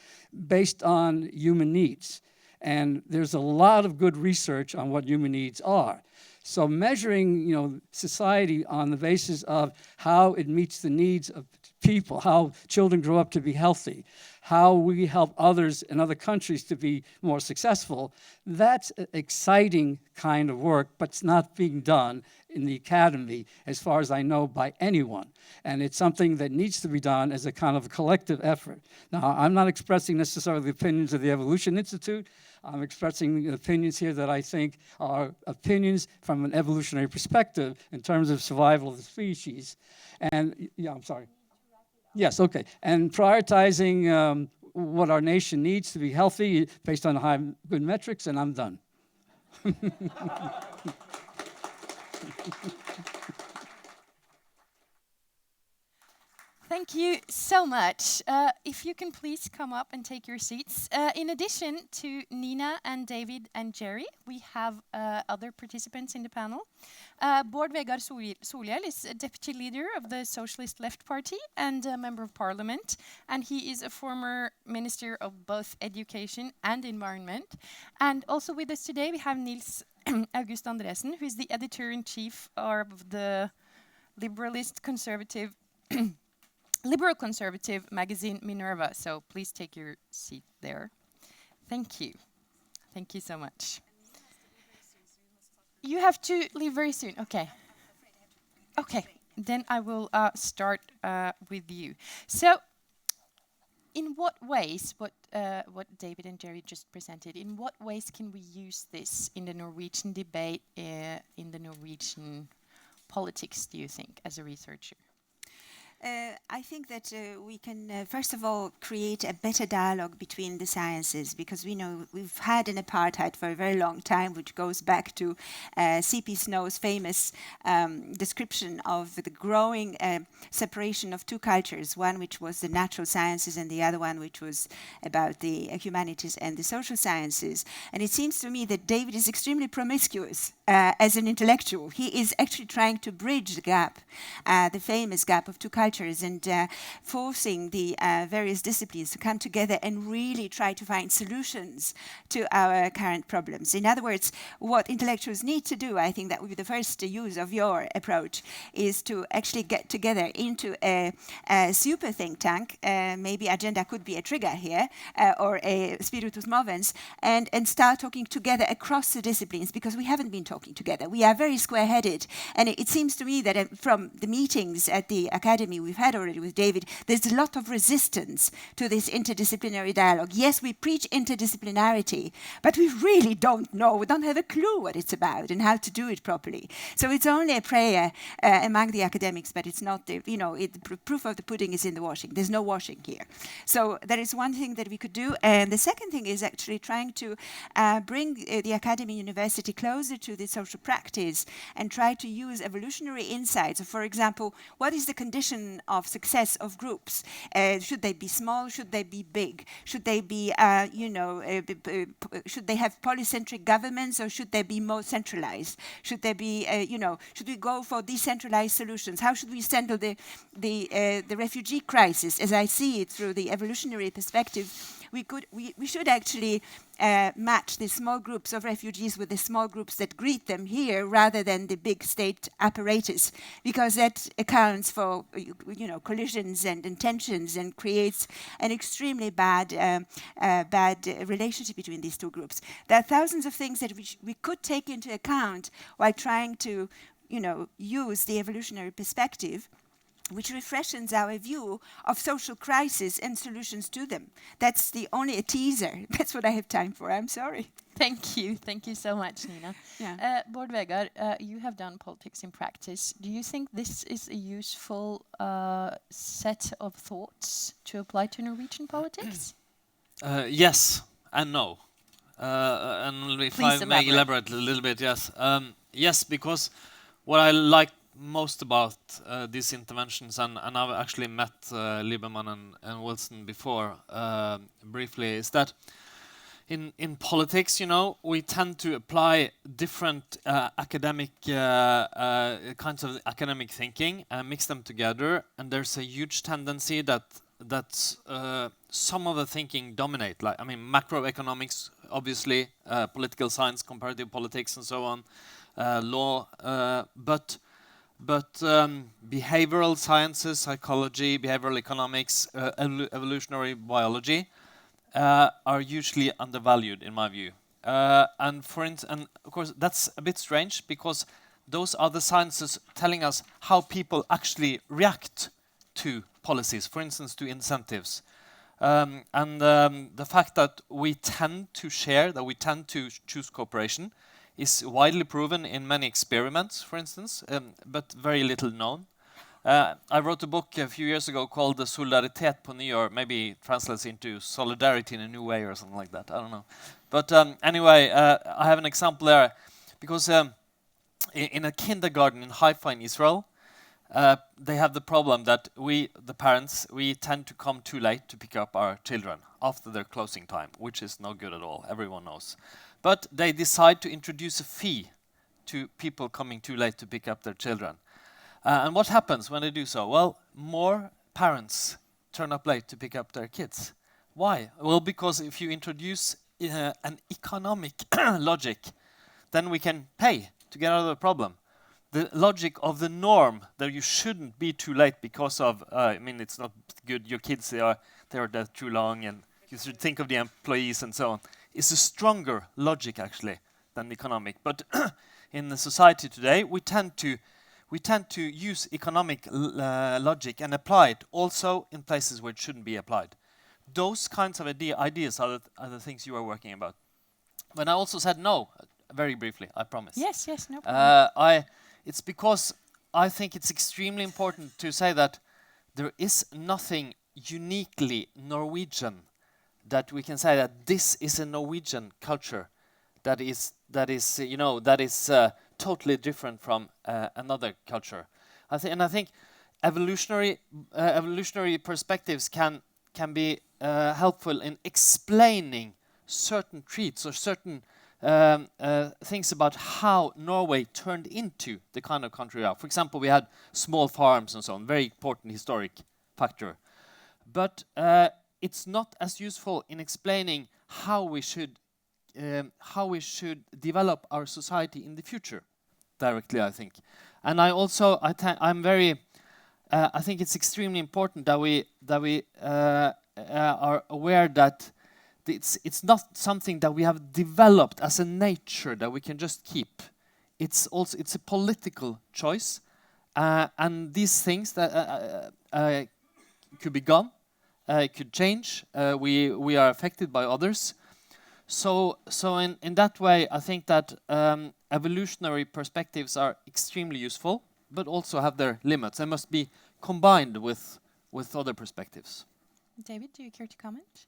based on human needs. And there's a lot of good research on what human needs are. So measuring, society on the basis of how it meets the needs of people, how children grow up to be healthy, how we help others in other countries to be more successful, that's an exciting kind of work, but it's not being done in the academy, as far as I know, by anyone. And it's something that needs to be done as a kind of collective effort. Now, I'm not expressing necessarily the opinions of the Evolution Institute. I'm expressing opinions here that I think are opinions from an evolutionary perspective in terms of survival of the species. And, I'm sorry. Yes, okay. And prioritizing what our nation needs to be healthy based on high good metrics, and I'm done. Thank you so much. If you can please come up and take your seats. In addition to Nina and David and Jerry, we have other participants in the panel. Bård Vegar Solhjell is a deputy leader of the Socialist Left Party and a member of parliament. And he is a former minister of both education and environment. And also with us today, we have Nils August Andresen, who is the editor-in-chief of the liberal conservative magazine Minerva. So please take your seat there. Thank you. Thank you so much. You have to leave very soon. Okay. Okay, then I will start with you. So, in what ways, what David and Jerry just presented, in what ways can we use this in the Norwegian debate, in the Norwegian politics, do you think, as a researcher? I think that we can, first of all, create a better dialogue between the sciences, because we know we've had an apartheid for a very long time, which goes back to C.P. Snow's famous description of the growing separation of two cultures, one which was the natural sciences and the other one which was about the humanities and the social sciences. And it seems to me that David is extremely promiscuous as an intellectual. He is actually trying to bridge the gap, the famous gap of two cultures, and forcing the various disciplines to come together and really try to find solutions to our current problems. In other words, what intellectuals need to do, I think that would be the first use of your approach, is to actually get together into a super think tank. Maybe Agenda could be a trigger here, or a spiritus movens, and start talking together across the disciplines, because we haven't been talking together. We are very square-headed, and it seems to me that from the meetings at the Academy we've had already with David, there's a lot of resistance to this interdisciplinary dialogue. Yes, we preach interdisciplinarity, but we really don't know, we don't have a clue what it's about and how to do it properly. So it's only a prayer among the academics, but it's not the, the proof of the pudding is in the washing. There's no washing here. So that is one thing that we could do. And the second thing is actually trying to bring the academy university closer to the social practice and try to use evolutionary insights. So for example, what is the condition of success of groups? Should they be small? Should they be big? Should they be, should they have polycentric governments, or should they be more centralized? Should they be, should we go for decentralized solutions? How should we handle the refugee crisis? As I see it through the evolutionary perspective, we should actually match the small groups of refugees with the small groups that greet them here, rather than the big state apparatus, because that accounts for collisions and tensions and creates an extremely bad relationship between these two groups. There are thousands of things that we could take into account while trying to use the evolutionary perspective, which refreshes our view of social crisis and solutions to them. That's only a teaser. That's what I have time for. I'm sorry. Thank you. Thank you so much, Nina. Yeah. Bård Vegar, you have done politics in practice. Do you think this is a useful set of thoughts to apply to Norwegian politics? Yes and no. And if Please I may elaborate a little bit, yes. Yes, because what I like most about these interventions, and I've actually met Lieberman and Wilson before briefly, is that in politics, we tend to apply different academic kinds of academic thinking and mix them together, and there's a huge tendency that some of the thinking dominate. Like, macroeconomics, obviously, political science, comparative politics, and so on, law, but behavioral sciences, psychology, behavioral economics, evolutionary biology are usually undervalued, in my view. And of course, that's a bit strange, because those are the sciences telling us how people actually react to policies, for instance, to incentives. The fact that we tend to share, that we tend to choose cooperation, is widely proven in many experiments, for instance, but very little known. I wrote a book a few years ago called Solidaritet på nyår, maybe translates into solidarity in a new way or something like that, I don't know. But anyway, I have an example there, because in a kindergarten in Haifa in Israel, they have the problem that the parents, we tend to come too late to pick up our children after their closing time, which is no good at all, everyone knows. But they decide to introduce a fee to people coming too late to pick up their children. And what happens when they do so? Well, more parents turn up late to pick up their kids. Why? Well, because if you introduce an economic logic, then we can pay to get out of the problem. The logic of the norm that you shouldn't be too late because of, it's not good, your kids, they are there too long, and you should think of the employees and so on, is a stronger logic actually than economic. But in the society today, we tend to we tend to use economic logic and apply it also in places where it shouldn't be applied. Those kinds of ideas are the things you are working about. When I also said no, very briefly, I promise. Yes, no problem. It's because I think it's extremely important to say that there is nothing uniquely Norwegian that we can say that this is a Norwegian culture that is totally different from another culture. I think evolutionary perspectives can be helpful in explaining certain traits or certain things about how Norway turned into the kind of country we are. For example, we had small farms and so on, very important historic factor. But it's not as useful in explaining how we should develop our society in the future directly, I think. And I think it's extremely important that we are aware that it's not something that we have developed as a nature that we can just keep. It's a political choice, and these things that could be gone, could change. We are affected by others. So in that way, I think that evolutionary perspectives are extremely useful, but also have their limits. They must be combined with other perspectives. David, do you care to comment?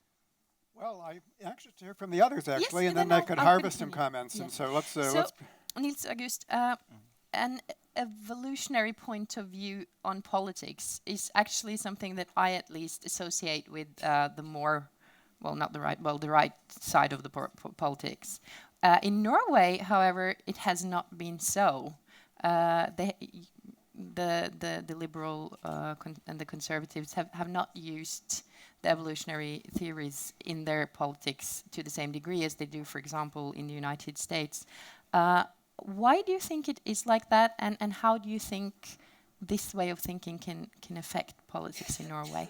Well, I'm anxious to hear from the others, actually, yes, and then I could I'll harvest some continue. comments. Yeah. And so let's Nils August, an evolutionary point of view on politics is actually something that I at least associate with the right side of the politics. In Norway, however, it has not been so. The liberal and the conservatives have not used the evolutionary theories in their politics to the same degree as they do, for example, in the United States. Why do you think it is like that, and how do you think this way of thinking can affect politics in Norway?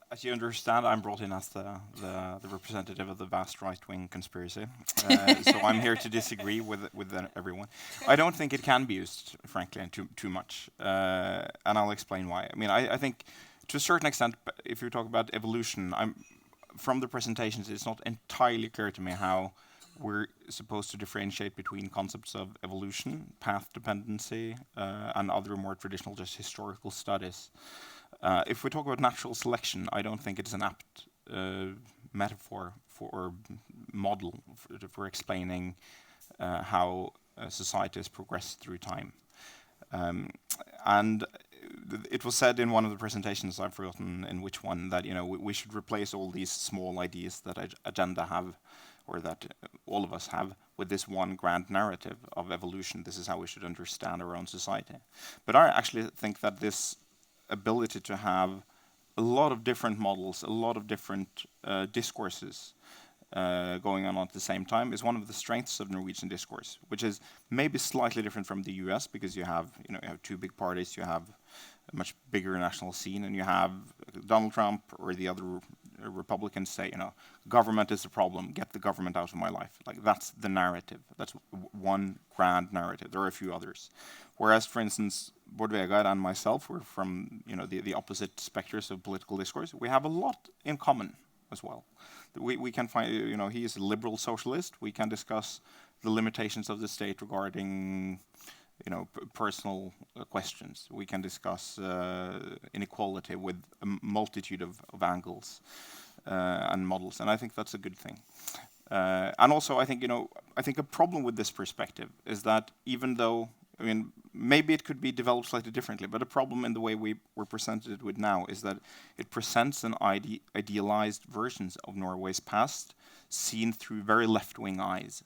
As you understand, I'm brought in as the representative of the vast right-wing conspiracy. So I'm here to disagree with everyone. I don't think it can be used, frankly, and too much. And I'll explain why. I mean, I think to a certain extent, if you talk about evolution, from the presentations, it's not entirely clear to me how we're supposed to differentiate between concepts of evolution, path dependency, and other more traditional, just historical studies. If we talk about natural selection, I don't think it is an apt metaphor or model for explaining how societies progress through time. And it was said in one of the presentations, I've forgotten in which one, that we should replace all these small ideas that Agenda have, or that all of us have, with this one grand narrative of evolution. This is how we should understand our own society. But I actually think that this ability to have a lot of different models, a lot of different discourses going on at the same time is one of the strengths of Norwegian discourse, which is maybe slightly different from the US, because you have two big parties, you have a much bigger national scene, and you have Donald Trump or the other Republicans say, government is the problem, get the government out of my life. Like, that's the narrative. That's one grand narrative. There are a few others. Whereas, for instance, Bård Vegar and myself, we're from the opposite specters of political discourse. We have a lot in common as well. We can find, he is a liberal socialist. We can discuss the limitations of the state regarding, personal questions. We can discuss inequality with a multitude of angles and models, and I think that's a good thing. And also, I think a problem with this perspective is that even though, maybe it could be developed slightly differently, but a problem in the way we're presented it with now is that it presents an idealized versions of Norway's past seen through very left-wing eyes.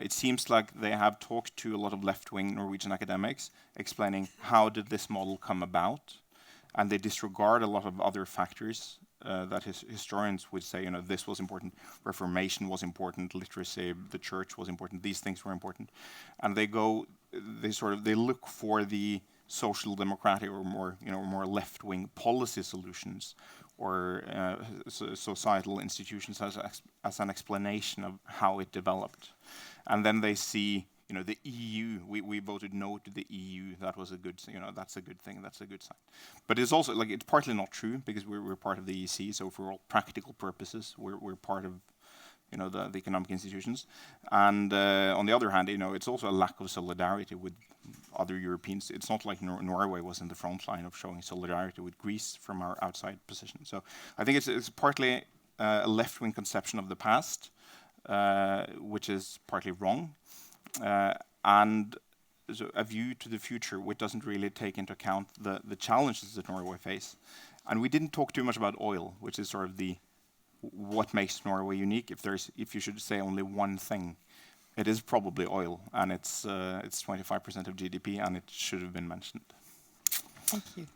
It seems like they have talked to a lot of left-wing Norwegian academics explaining how did this model come about, and they disregard a lot of other factors that historians would say, this was important, Reformation was important, literacy, the church was important, these things were important, and they look for the social democratic or more left-wing policy solutions or societal institutions as an explanation of how it developed. And then they see, the EU. We voted no to the EU. That was a good, that's a good thing. That's a good sign. But it's also like it's partly not true because we're part of the EEC. So for all practical purposes, we're part of the economic institutions. And on the other hand, it's also a lack of solidarity with other Europeans. It's not like Norway was in the front line of showing solidarity with Greece from our outside position. So I think it's partly a left-wing conception of the past, which is partly wrong, and so a view to the future which doesn't really take into account the challenges that Norway face. And we didn't talk too much about oil, which is sort of what makes Norway unique. If you should say only one thing, it is probably oil, and it's 25% of GDP, and it should have been mentioned. Thank you.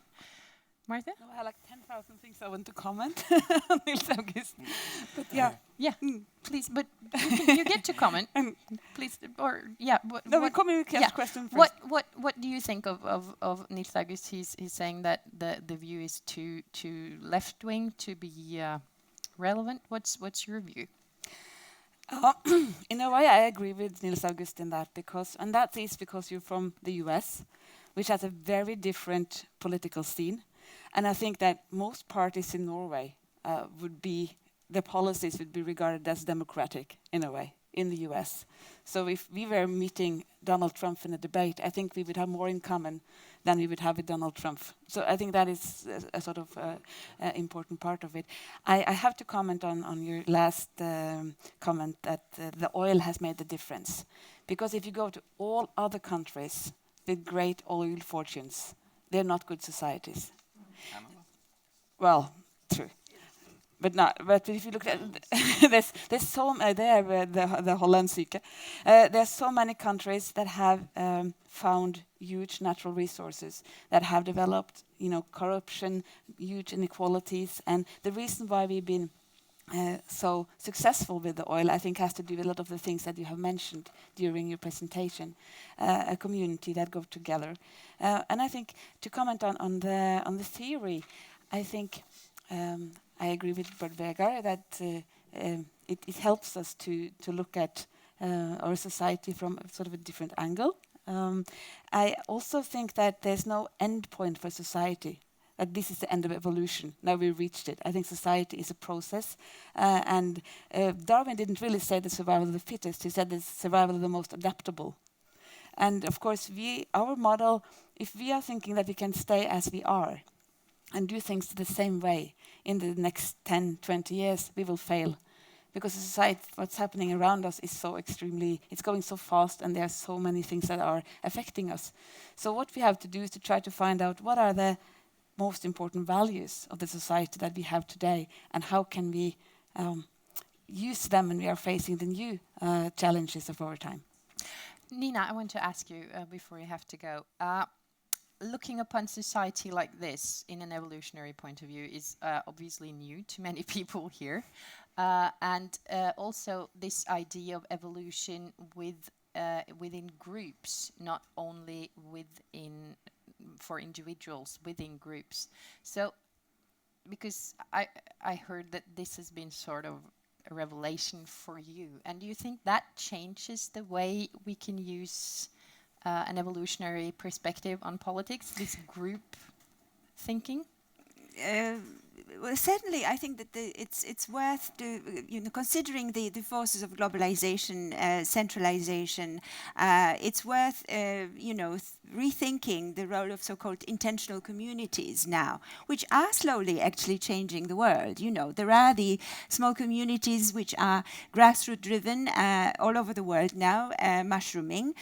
Martha? No, I have like 10,000 things I want to comment on Nils August. But yeah. Yeah, please, but you get to comment, please, or yeah. No, we come with yeah. question first. What do you think of Nils August? He's saying that the view is too left wing to be relevant. What's your view? In a way, I agree with Nils August in that because you're from the US, which has a very different political scene, and I think that most parties in Norway the policies would be regarded as democratic in a way in the US. So if we were meeting Donald Trump in a debate, I think we would have more in common than we would have with Donald Trump. So I think that is a sort of important part of it. I have to comment on your last comment that the oil has made the difference. Because if you go to all other countries with great oil fortunes, they're not good societies. Well, true. But if you look at there's so the Hollandsyke. There's so many countries that have found huge natural resources that have developed, corruption, huge inequalities, and the reason why we've been so successful with the oil, I think, has to do with a lot of the things that you have mentioned during your presentation. A community that go together, and I think to comment on the theory, I think. I agree with Bert Vegard that it helps us to look at our society from sort of a different angle. I also think that there's no end point for society, that this is the end of evolution. Now we reached it. I think society is a process. And Darwin didn't really say the survival of the fittest. He said the survival of the most adaptable. And of course, our model, if we are thinking that we can stay as we are, and do things the same way in the next 10, 20 years, we will fail. Because society, what's happening around us is so it's going so fast, and there are so many things that are affecting us. So what we have to do is to try to find out what are the most important values of the society that we have today, and how can we use them when we are facing the new challenges of our time. Nina, I want to ask you, before you have to go, looking upon society like this in an evolutionary point of view is obviously new to many people here. And also this idea of evolution within groups, not only for individuals, within groups. So, because I heard that this has been sort of a revelation for you. And do you think that changes the way we can use an evolutionary perspective on politics, this group thinking? Well, certainly, I think that it's worth considering the forces of globalization, centralization. It's worth rethinking the role of so-called intentional communities now, which are slowly actually changing the world. There are the small communities which are grassroots driven all over the world now, mushrooming.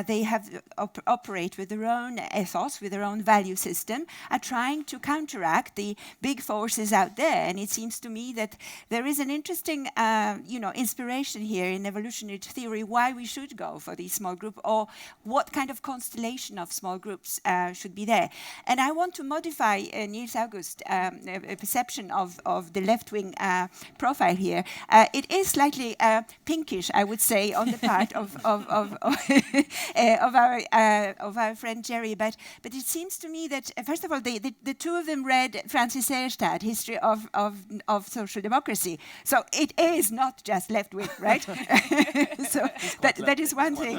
They have operate with their own ethos, with their own value system, are trying to counteract the big forces out there. And it seems to me that there is an interesting inspiration here in evolutionary theory why we should go for these small groups, or what kind of constellation formation of small groups should be there. And I want to modify Niels August's perception of the left-wing profile here. It is slightly pinkish, I would say, on the part of our friend Jerry. But it seems to me that first of all, the two of them read Francis Seierstadt, History of Social Democracy. So it is not just left-wing, right? So that is one thing.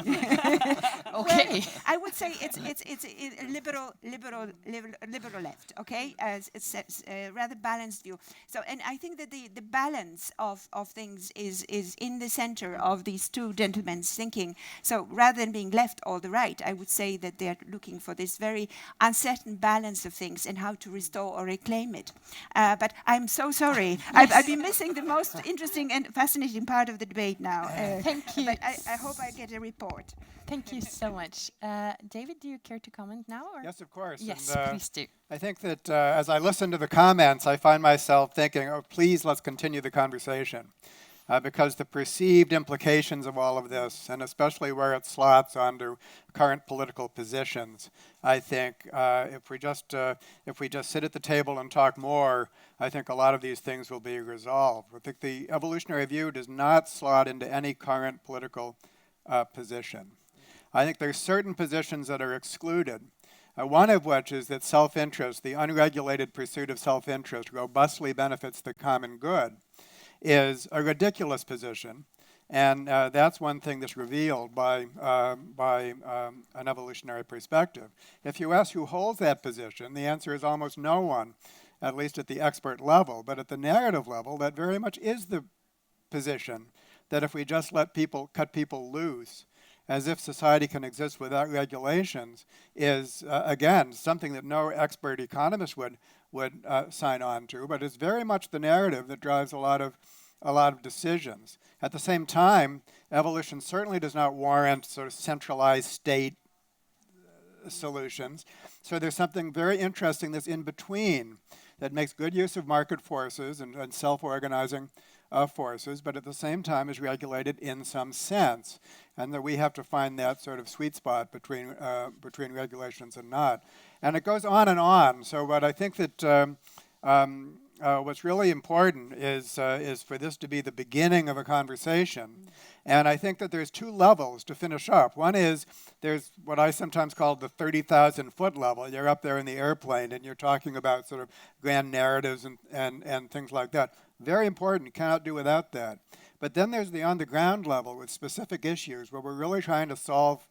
Okay. Well, I would say it's a liberal left. Okay, it's a rather balanced view. So, and I think that the balance of things is in the center of these two gentlemen's thinking. So rather than being left or the right, I would say that they're looking for this very uncertain balance of things and how to restore or reclaim it. But I'm so sorry. I've been missing the most interesting and fascinating part of the debate now. Thank you. But I hope I get a report. Thank you so much. David, do you care to comment now? Or? Yes, of course. Yes, And, please do. I think that as I listen to the comments, I find myself thinking, oh, please, let's continue the conversation. Because the perceived implications of all of this, and especially where it slots onto current political positions, I think if we just sit at the table and talk more, I think a lot of these things will be resolved. I think the evolutionary view does not slot into any current political position. I think there's certain positions that are excluded. One of which is that self-interest, the unregulated pursuit of self-interest, robustly benefits the common good, is a ridiculous position, and that's one thing that's revealed by an evolutionary perspective. If you ask who holds that position, the answer is almost no one, at least at the expert level. But at the narrative level, that very much is the position, that if we just cut people loose, as if society can exist without regulations, is, again, something that no expert economist would sign on to, but it's very much the narrative that drives a lot of decisions. At the same time, evolution certainly does not warrant sort of centralized state solutions. So there's something very interesting that's in between that makes good use of market forces and self-organizing forces, but at the same time is regulated in some sense, and that we have to find that sort of sweet spot between regulations and not. And it goes on and on. So what I think that what's really important is for this to be the beginning of a conversation. And I think that there's two levels to finish up. One is there's what I sometimes call the 30,000-foot level. You're up there in the airplane and you're talking about sort of grand narratives and things like that. Very important. You cannot do without that. But then there's the on-the-ground level with specific issues where we're really trying to solve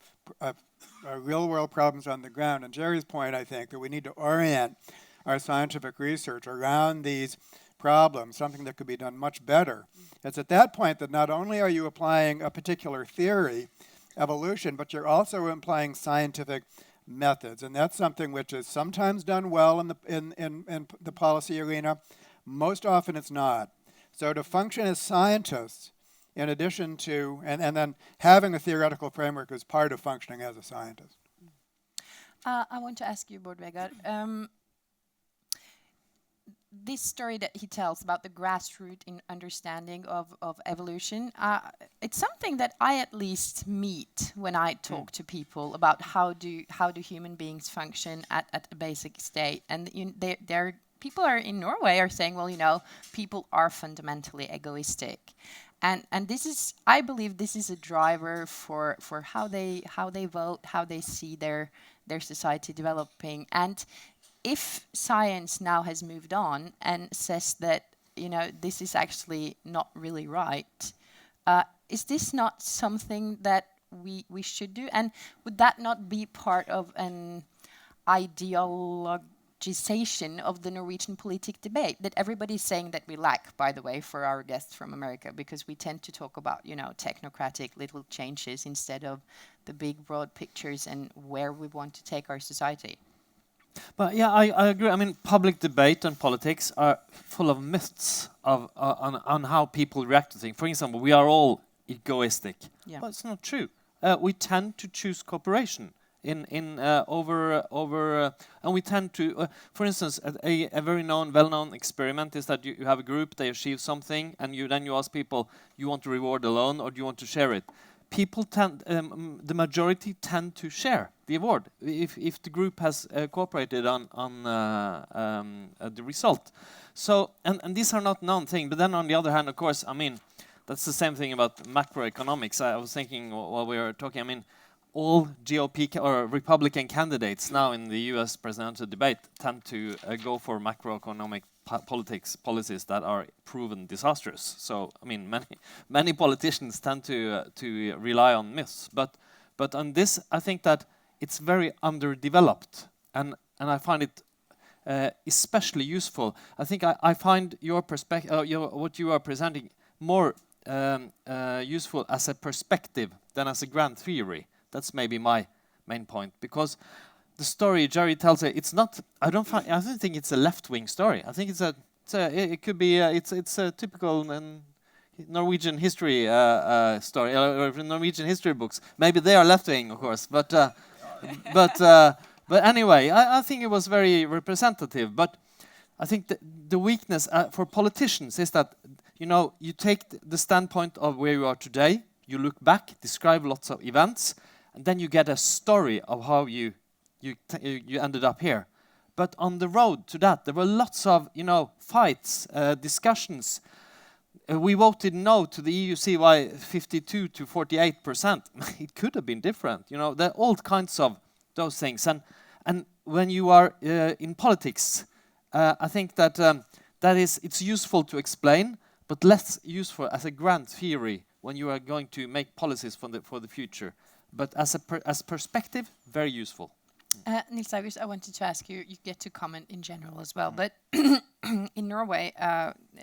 real-world problems on the ground. And Jerry's point, I think, that we need to orient our scientific research around these problems, something that could be done much better. It's at that point that not only are you applying a particular theory, evolution, but you're also applying scientific methods. And that's something which is sometimes done well in the policy arena. Most often it's not. So to function as scientists, in addition to, and then having a theoretical framework is part of functioning as a scientist. I want to ask you, Bård Vegar, this story that he tells about the grassroots in understanding of evolution, it's something that I at least meet when I talk to people about how do human beings function at a basic state. And people in Norway are saying, well, people are fundamentally egoistic. And this is, I believe, this is a driver for how they vote, how they see their society developing. And if science now has moved on and says that this is actually not really right, is this not something that we should do? And would that not be part of an ideologization of the Norwegian political debate that everybody's saying that we lack, by the way, for our guests from America, because we tend to talk about technocratic little changes instead of the big broad pictures and where we want to take our society? But yeah, I agree. I mean, public debate and politics are full of myths on how people react to things. For example, we are all egoistic. Yeah. But it's not true. We tend to choose cooperation over, and we tend to, for instance, a very well-known experiment is that you have a group, they achieve something, and then you ask people, you want to reward alone or do you want to share it? people the majority tend to share the award if the group has cooperated on the result. So and these are not known things. But then on the other hand, of course, I mean, that's the same thing about macroeconomics. I was thinking while we were talking. I mean, all GOP or Republican candidates now in the U.S. presidential debate tend to go for macroeconomic policies that are proven disastrous. So, I mean, many politicians tend to rely on myths. But on this, I think that it's very underdeveloped, and I find it especially useful. I think I find your perspective, what you are presenting, more useful as a perspective than as a grand theory. That's maybe my main point, because the story Jerry tells it's not. I don't think it's a left-wing story. I think it could be. It's a typical Norwegian history story, or Norwegian history books. Maybe they are left-wing, of course, but anyway, I think it was very representative. But I think the weakness for politicians is that you take the standpoint of where you are today. You look back, describe lots of events, and then you get a story of how you ended up here. But on the road to that, there were lots of fights, discussions. We voted no to the EU CY 52 to 48%. It could have been different. There are all kinds of those things. And when you are in politics, I think that it's useful to explain, but less useful as a grand theory when you are going to make policies for the future. But as perspective, very useful. Nils August, I wanted to ask you get to comment in general as well, but in Norway,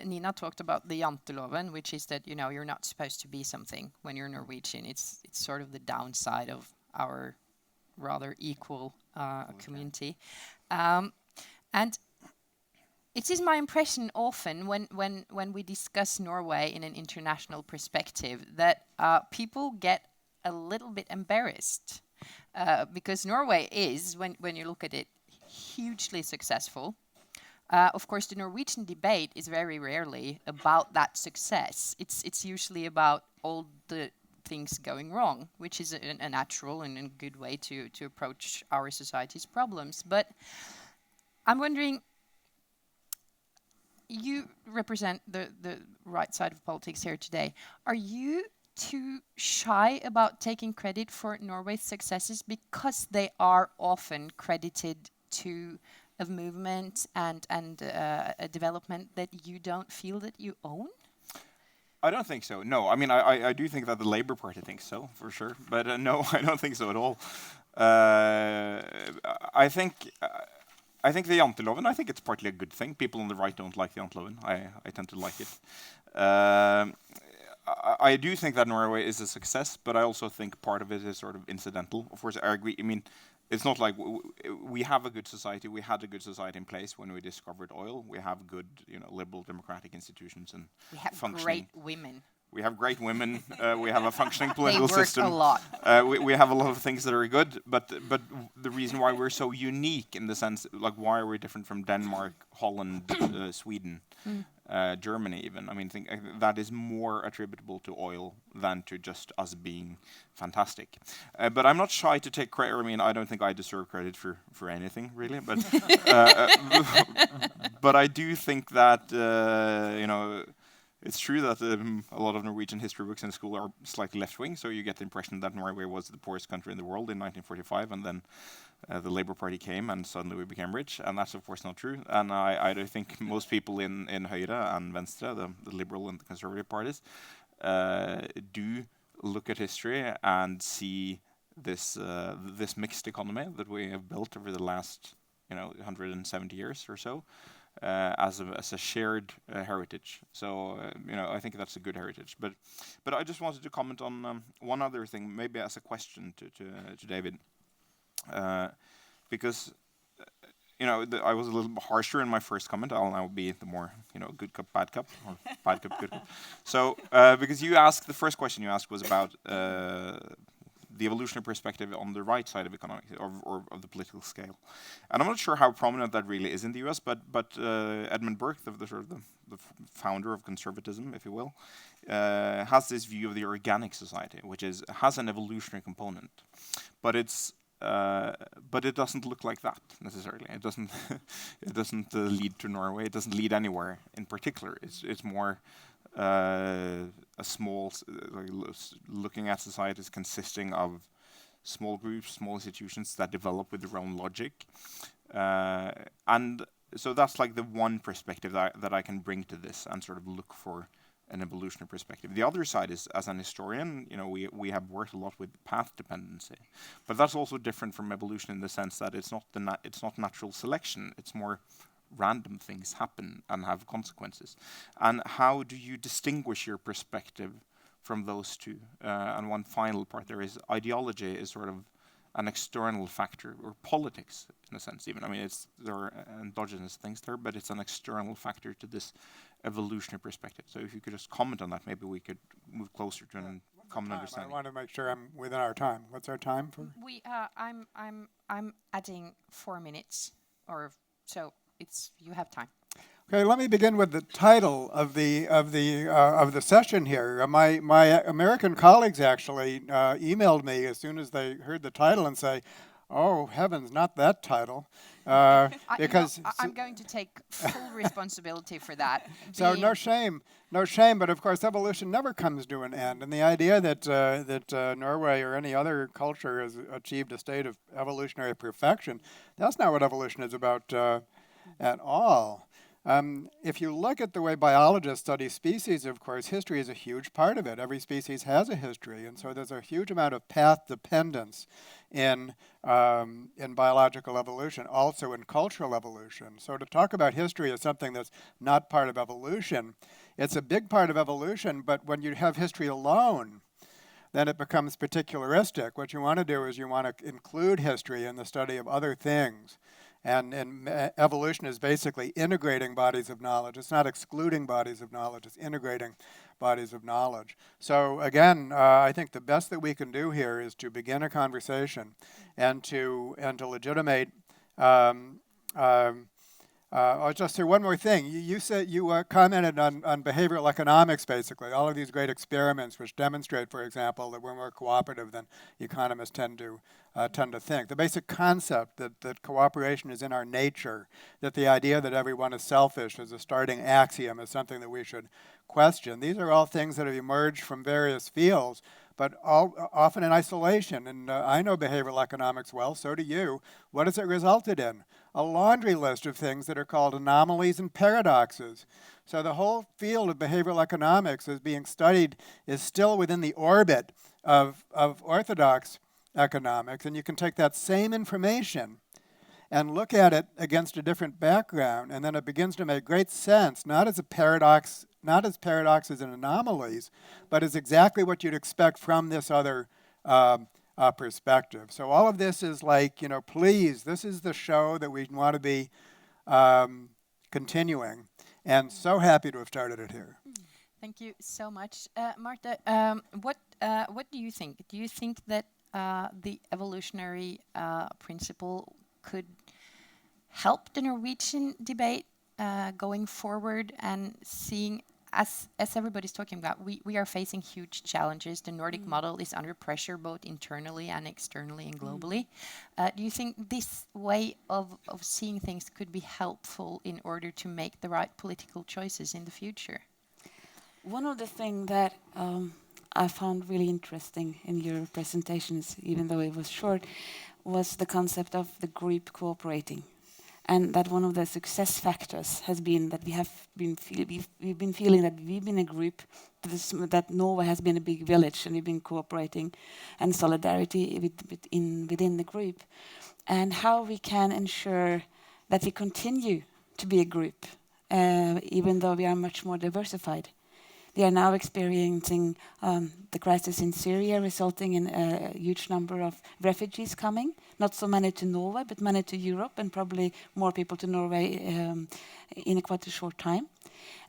Nina talked about the janteloven, which is that you're not supposed to be something when you're Norwegian. It's sort of the downside of our rather equal community. And it is my impression often when we discuss Norway in an international perspective that people get a little bit embarrassed because Norway is, when you look at it, hugely successful. Of course, the Norwegian debate is very rarely about that success. It's usually about all the things going wrong, which is a natural and a good way to approach our society's problems. But I'm wondering, you represent the right side of politics here today. Are you too shy about taking credit for Norway's successes because they are often credited to a movement and a development that you don't feel that you own? I don't think so. No, I mean, I do think that the Labour Party thinks so, for sure. But no, I don't think so at all. I think the janteloven, I think it's partly a good thing. People on the right don't like the janteloven. I tend to like it. I do think that Norway is a success, but I also think part of it is sort of incidental. Of course, I agree. I mean, it's not like we have a good society. We had a good society in place when we discovered oil. We have good, liberal democratic institutions and we have functioning. Great women. We have great women. We have a functioning political system. They work a lot. We have a lot of things that are good, but the reason why we're so unique in the sense, like, why are we different from Denmark, Holland, Sweden, Germany even? I mean, that is more attributable to oil than to just us being fantastic. But I'm not shy to take credit. I mean, I don't think I deserve credit for anything, really. But but I do think that, it's true that a lot of Norwegian history books in school are slightly left-wing, so you get the impression that Norway was the poorest country in the world in 1945, and then the Labour Party came, and suddenly we became rich, and that's of course not true. And I do think most people in Høyre and Venstre, the liberal and the conservative parties, do look at history and see this mixed economy that we have built over the last 170 years or so. As a shared heritage, so I think that's a good heritage. But I just wanted to comment on one other thing, maybe as a question to David, because I was a little bit harsher in my first comment. I'll now be the more good cup, bad cup, or bad cup, good cup. So because the first question you asked was about the evolutionary perspective on the right side of economics or of the political scale. And I'm not sure how prominent that really is in the US, but Edmund Burke, the founder of conservatism, if you will, has this view of the organic society, which has an evolutionary component, but it doesn't look like that necessarily. It doesn't it doesn't lead to Norway. It doesn't lead anywhere in particular. It's more a small, looking at societies consisting of small groups, small institutions that develop with their own logic, and so that's like the one perspective that I can bring to this and sort of look for an evolutionary perspective. The other side is, as an historian, we have worked a lot with path dependency, but that's also different from evolution in the sense that it's not natural selection. It's more random things happen and have consequences. And how do you distinguish your perspective from those two? And one final part there is ideology is sort of an external factor, or politics in a sense even. I mean, there are endogenous things there, but it's an external factor to this evolutionary perspective. So if you could just comment on that, maybe we could move closer to a common understanding. I want to make sure I'm within our time. What's our time for? I'm adding 4 minutes, or so. You have time. Okay, let me begin with the title of the session here. My American colleagues actually emailed me as soon as they heard the title and say, "Oh heavens, not that title," because I'm going to take full responsibility for that. So no shame. But of course, evolution never comes to an end, and the idea that Norway or any other culture has achieved a state of evolutionary perfection—that's not what evolution is about at all. If you look at the way biologists study species, of course, history is a huge part of it. Every species has a history, and so there's a huge amount of path dependence in biological evolution, also in cultural evolution. So to talk about history as something that's not part of evolution, it's a big part of evolution, but when you have history alone, then it becomes particularistic. What you want to do is you want to include history in the study of other things. And evolution is basically integrating bodies of knowledge. It's not excluding bodies of knowledge. It's integrating bodies of knowledge. So again, I think the best that we can do here is to begin a conversation and to legitimate. I'll just say one more thing. You said you commented on behavioral economics, basically, all of these great experiments which demonstrate, for example, that we're more cooperative than economists tend to think. The basic concept that cooperation is in our nature, that the idea that everyone is selfish as a starting axiom is something that we should question. These are all things that have emerged from various fields, but often in isolation. And I know behavioral economics well, so do you. What has it resulted in? A laundry list of things that are called anomalies and paradoxes. So the whole field of behavioral economics as being studied is still within the orbit of orthodox economics, and you can take that same information and look at it against a different background, and then it begins to make great sense, not as a paradox, not as paradoxes and anomalies, but as exactly what you'd expect from this other perspective. So all of this is like, please, this is the show that we want to be continuing, and so happy to have started it here. Thank you so much. Martha, what do you think? Do you think that the evolutionary principle could help the Norwegian debate going forward and seeing, as everybody's talking about, we are facing huge challenges. The Nordic model is under pressure both internally and externally and globally. Do you think this way of seeing things could be helpful in order to make the right political choices in the future? One of the things that I found really interesting in your presentations, even though it was short, was the concept of the group cooperating. And that one of the success factors has been that we've been feeling that we've been a group, that Norway has been a big village, and we've been cooperating and solidarity within the group. And how we can ensure that we continue to be a group, even though we are much more diversified. We are now experiencing the crisis in Syria, resulting in a huge number of refugees coming. Not so many to Norway, but many to Europe, and probably more people to Norway in quite a short time.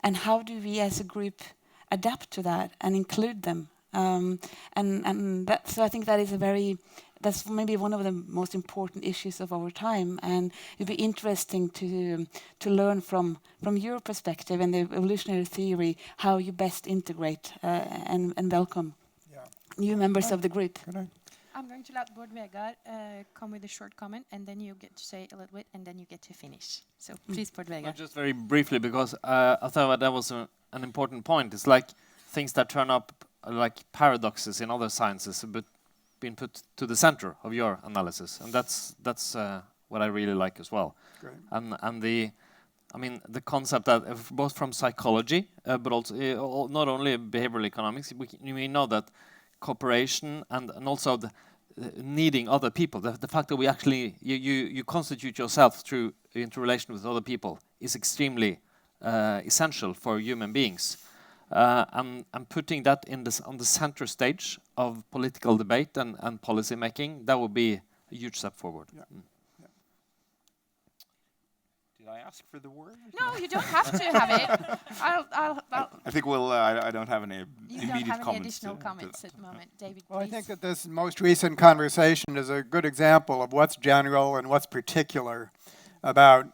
And how do we as a group adapt to that and include them So I think that is that's maybe one of the most important issues of our time, and it'd be interesting to learn from your perspective and the evolutionary theory how you best integrate and welcome new members of the group. I'm going to let Bård Vegar come with a short comment, and then you get to say a little bit, and then you get to finish. So please, Bård Vegar. Just very briefly, because I thought that was an important point. It's like things that turn up like paradoxes in other sciences, but being put to the center of your analysis, and that's what I really like as well. Great. And the concept that both from psychology, but also not only behavioral economics, we know that cooperation and also the needing other people, the fact that we actually you constitute yourself through interrelation with other people is extremely essential for human beings. And putting that on the center stage of political debate and policy making, that would be a huge step forward. Yeah. Did I ask for the word? No, you don't have to have it. I think I don't have any you immediate don't have any comments. additional comments at the moment. David, Well, I please. think that this most recent conversation is a good example of what's general and what's particular about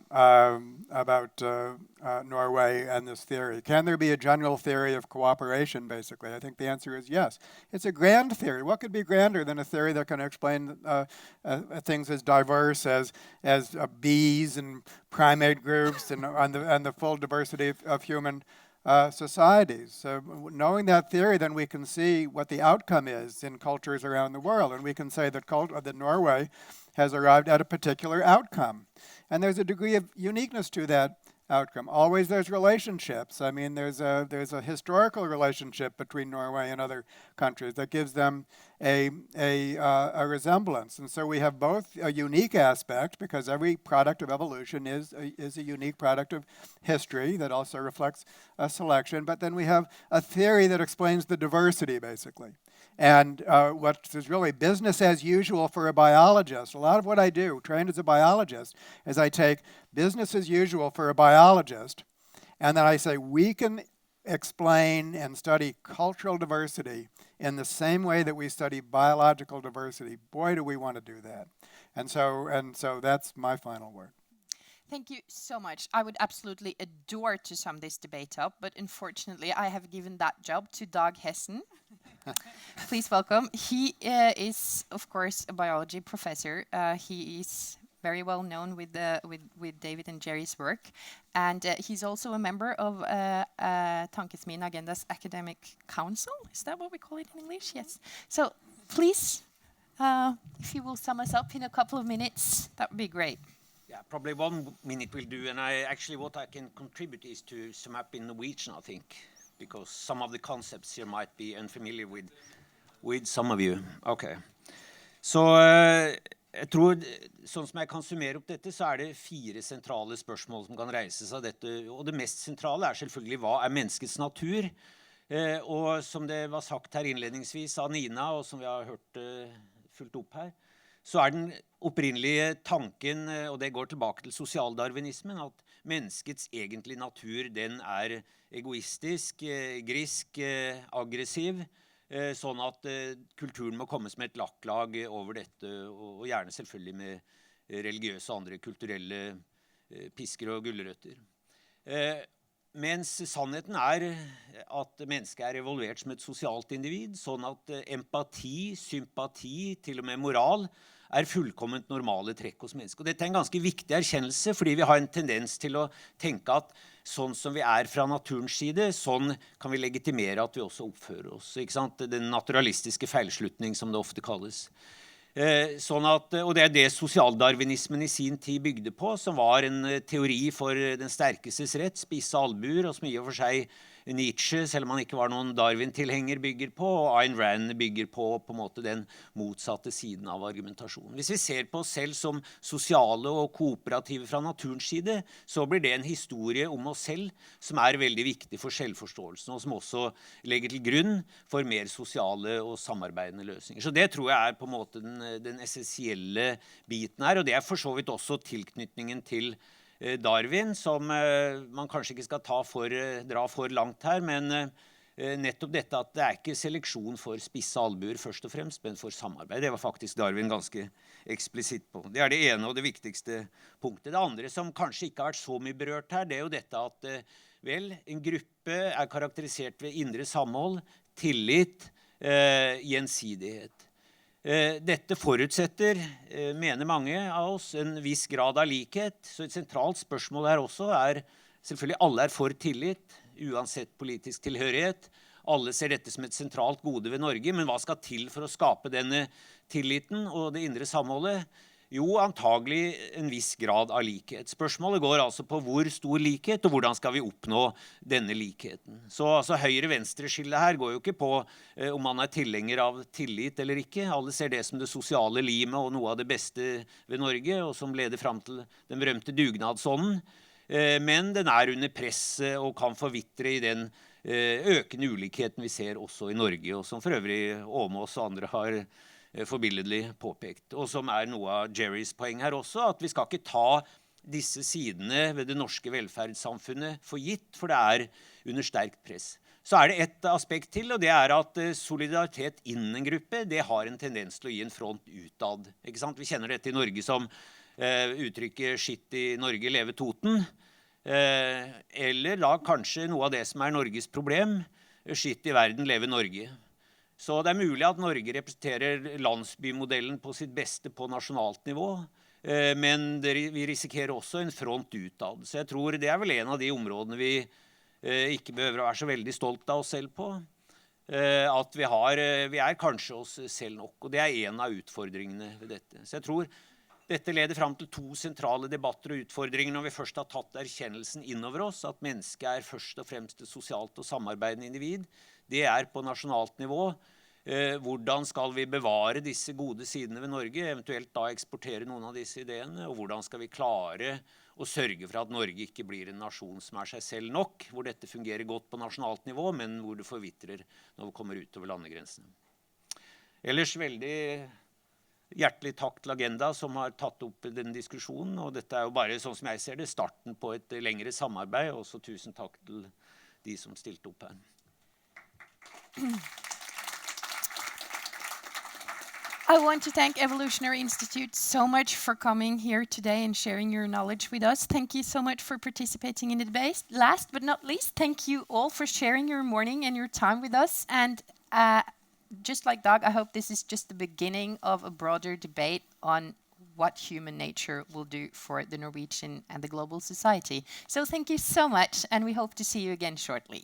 Norway and this theory. Can there be a general theory of cooperation, basically? I think the answer is yes. It's a grand theory. What could be grander than a theory that can explain things as diverse as bees and primate groups and the full diversity of human societies? So knowing that theory, then we can see what the outcome is in cultures around the world, and we can say that Norway has arrived at a particular outcome. And there's a degree of uniqueness to that outcome. Always there's relationships. I mean, there's a historical relationship between Norway and other countries that gives them a resemblance. And so we have both a unique aspect, because every product of evolution is a unique product of history that also reflects a selection. But then we have a theory that explains the diversity, basically. And what is really business as usual for a biologist. A lot of what I do, trained as a biologist, is I take business as usual for a biologist, and then I say we can explain and study cultural diversity in the same way that we study biological diversity. Boy, do we want to do that. And so that's my final word. Thank you so much. I would absolutely adore to sum this debate up, but unfortunately I have given that job to Dag Hessen. Please welcome. He is, of course, a biology professor. He is very well known with David and Jerry's work, and he's also a member of Tankesmien Agenda's academic council. Is that what we call it in English? Yes. So please, if you will sum us up in a couple of minutes, that would be great. Yeah, probably 1 minute will do, and what I can contribute is to sum up in Norwegian, I think, because some of the concepts here might be unfamiliar with some of you. Okay. Så jeg tror, sånn som jeg kan summere opp dette, så det 4 sentrale spørsmål som kan reises av dette, og det mest sentrale selvfølgelig hva menneskets natur, og som det var sagt her innledningsvis av Nina, og som vi har hørt fulgt opp her, så den opprinnelige tanken, og det går tilbake til sosialdarwinismen, at menneskets egentlige natur, den egoistisk, grisk, aggressiv, sånn at kulturen må komme som et lakklag over dette, og gjerne selvfølgelig med religiøse og andre kulturelle pisker og gulrøtter. Mens sannheten at mennesket evaluert som et sosialt individ, sånn at empati, sympati, til og med moral, fullkomment normale trekk hos mennesker. Og dette en ganske viktig erkjennelse, fordi vi har en tendens til å tenke at sånn som vi fra naturens side, sånn kan vi legitimere at vi også oppfører oss. Ikke sant? Den naturalistiske feilslutning, som det ofte kalles. Og det det sosialdarwinismen i sin tid bygde på, som var en teori for den sterkestes rett, spisse albuer, og som i og for seg Nietzsche, selv om han ikke var noen Darwin-tilhenger, bygger på, og Ayn Rand bygger på en måte den motsatte siden av argumentasjonen. Hvis vi ser på oss selv som sosiale og kooperative fra naturens side, så blir det en historie om oss selv som veldig viktig for selvforståelsen, og som også legger til grunn for mer sosiale og samarbeidende løsninger. Så det tror jeg på en måte den essensielle biten her, og det for så vidt også tilknytningen til Darwin, som man kanskje ikke skal dra for langt her, men nettopp dette at det ikke seleksjon for spisse albuer først og fremst, men for samarbeid. Det var faktisk Darwin ganske eksplisitt på. Det det ene og det viktigste punktet. Det andre som kanskje ikke har vært så mye berørt her, det jo dette at vel, en gruppe karakterisert ved indre samhold, tillit, gjensidighet. Dette forutsetter, mener mange av oss, en viss grad av likhet. Så et sentralt spørsmål her også selvfølgelig alle for tillit, uansett politisk tilhørighet. Alle ser dette som et sentralt gode ved Norge, men hva skal til for å skape denne tilliten og det indre samholdet? Jo, antagelig en viss grad av likhet. Spørsmålet går altså på hvor stor likhet, og hvordan skal vi oppnå denne likheten. Så altså, høyre-venstre-skillet her går jo ikke på om man tilhenger av tillit eller ikke. Alle ser det som det sosiale limet og noe av det beste ved Norge, og som leder frem til den berømte dugnadsånden. Men den under press og kan forvitre i den økende ulikheten vi ser også i Norge, og som for øvrig Åmås og andre har forbilledlig påpekt. Og som noe av Jerrys poeng her også, at vi skal ikke ta disse sidene ved det norske velferdssamfunnet for gitt, for det under sterkt press. Så det et aspekt til, og det at solidaritet innen en gruppe, det har en tendens til å gi en front utad. Ikke sant? Vi kjenner dette i Norge som uttrykket «Skitt i Norge, leve Toten», eller da kanskje noe av det som Norges problem, «Skitt i verden, leve Norge». Så det mulig at Norge representerer landsbymodellen på sitt beste på nasjonalt nivå, men vi risikerer også en front utad. Så jeg tror det vel en av de områdene vi ikke behøver å være så veldig stolt av oss selv på, at vi kanskje oss selv nok, og det en av utfordringene ved dette. Så jeg tror dette leder frem til to sentrale debatter og utfordringer når vi først har tatt erkjennelsen innover oss, at mennesket først og fremst et sosialt og samarbeidende individ. Det på nasjonalt nivå. Hvordan skal vi bevare disse gode sidene ved Norge, eventuelt da eksportere noen av disse ideene, og hvordan skal vi klare å sørge for at Norge ikke blir en nasjon som seg selv nok, hvor dette fungerer godt på nasjonalt nivå, men hvor det forvitrer når vi kommer utover landegrensene. Ellers veldig hjertelig takk til Agenda som har tatt opp denne diskusjonen, og dette jo bare, sånn som jeg ser det, starten på et lengre samarbeid, og så tusen takk til de som stilte opp her. I want to thank Evolutionary Institute so much for coming here today and sharing your knowledge with us. Thank you so much for participating in the debate. Last but not least, thank you all for sharing your morning and your time with us. And just like Dag, I hope this is just the beginning of a broader debate on what human nature will do for the Norwegian and the global society. So thank you so much, and we hope to see you again shortly.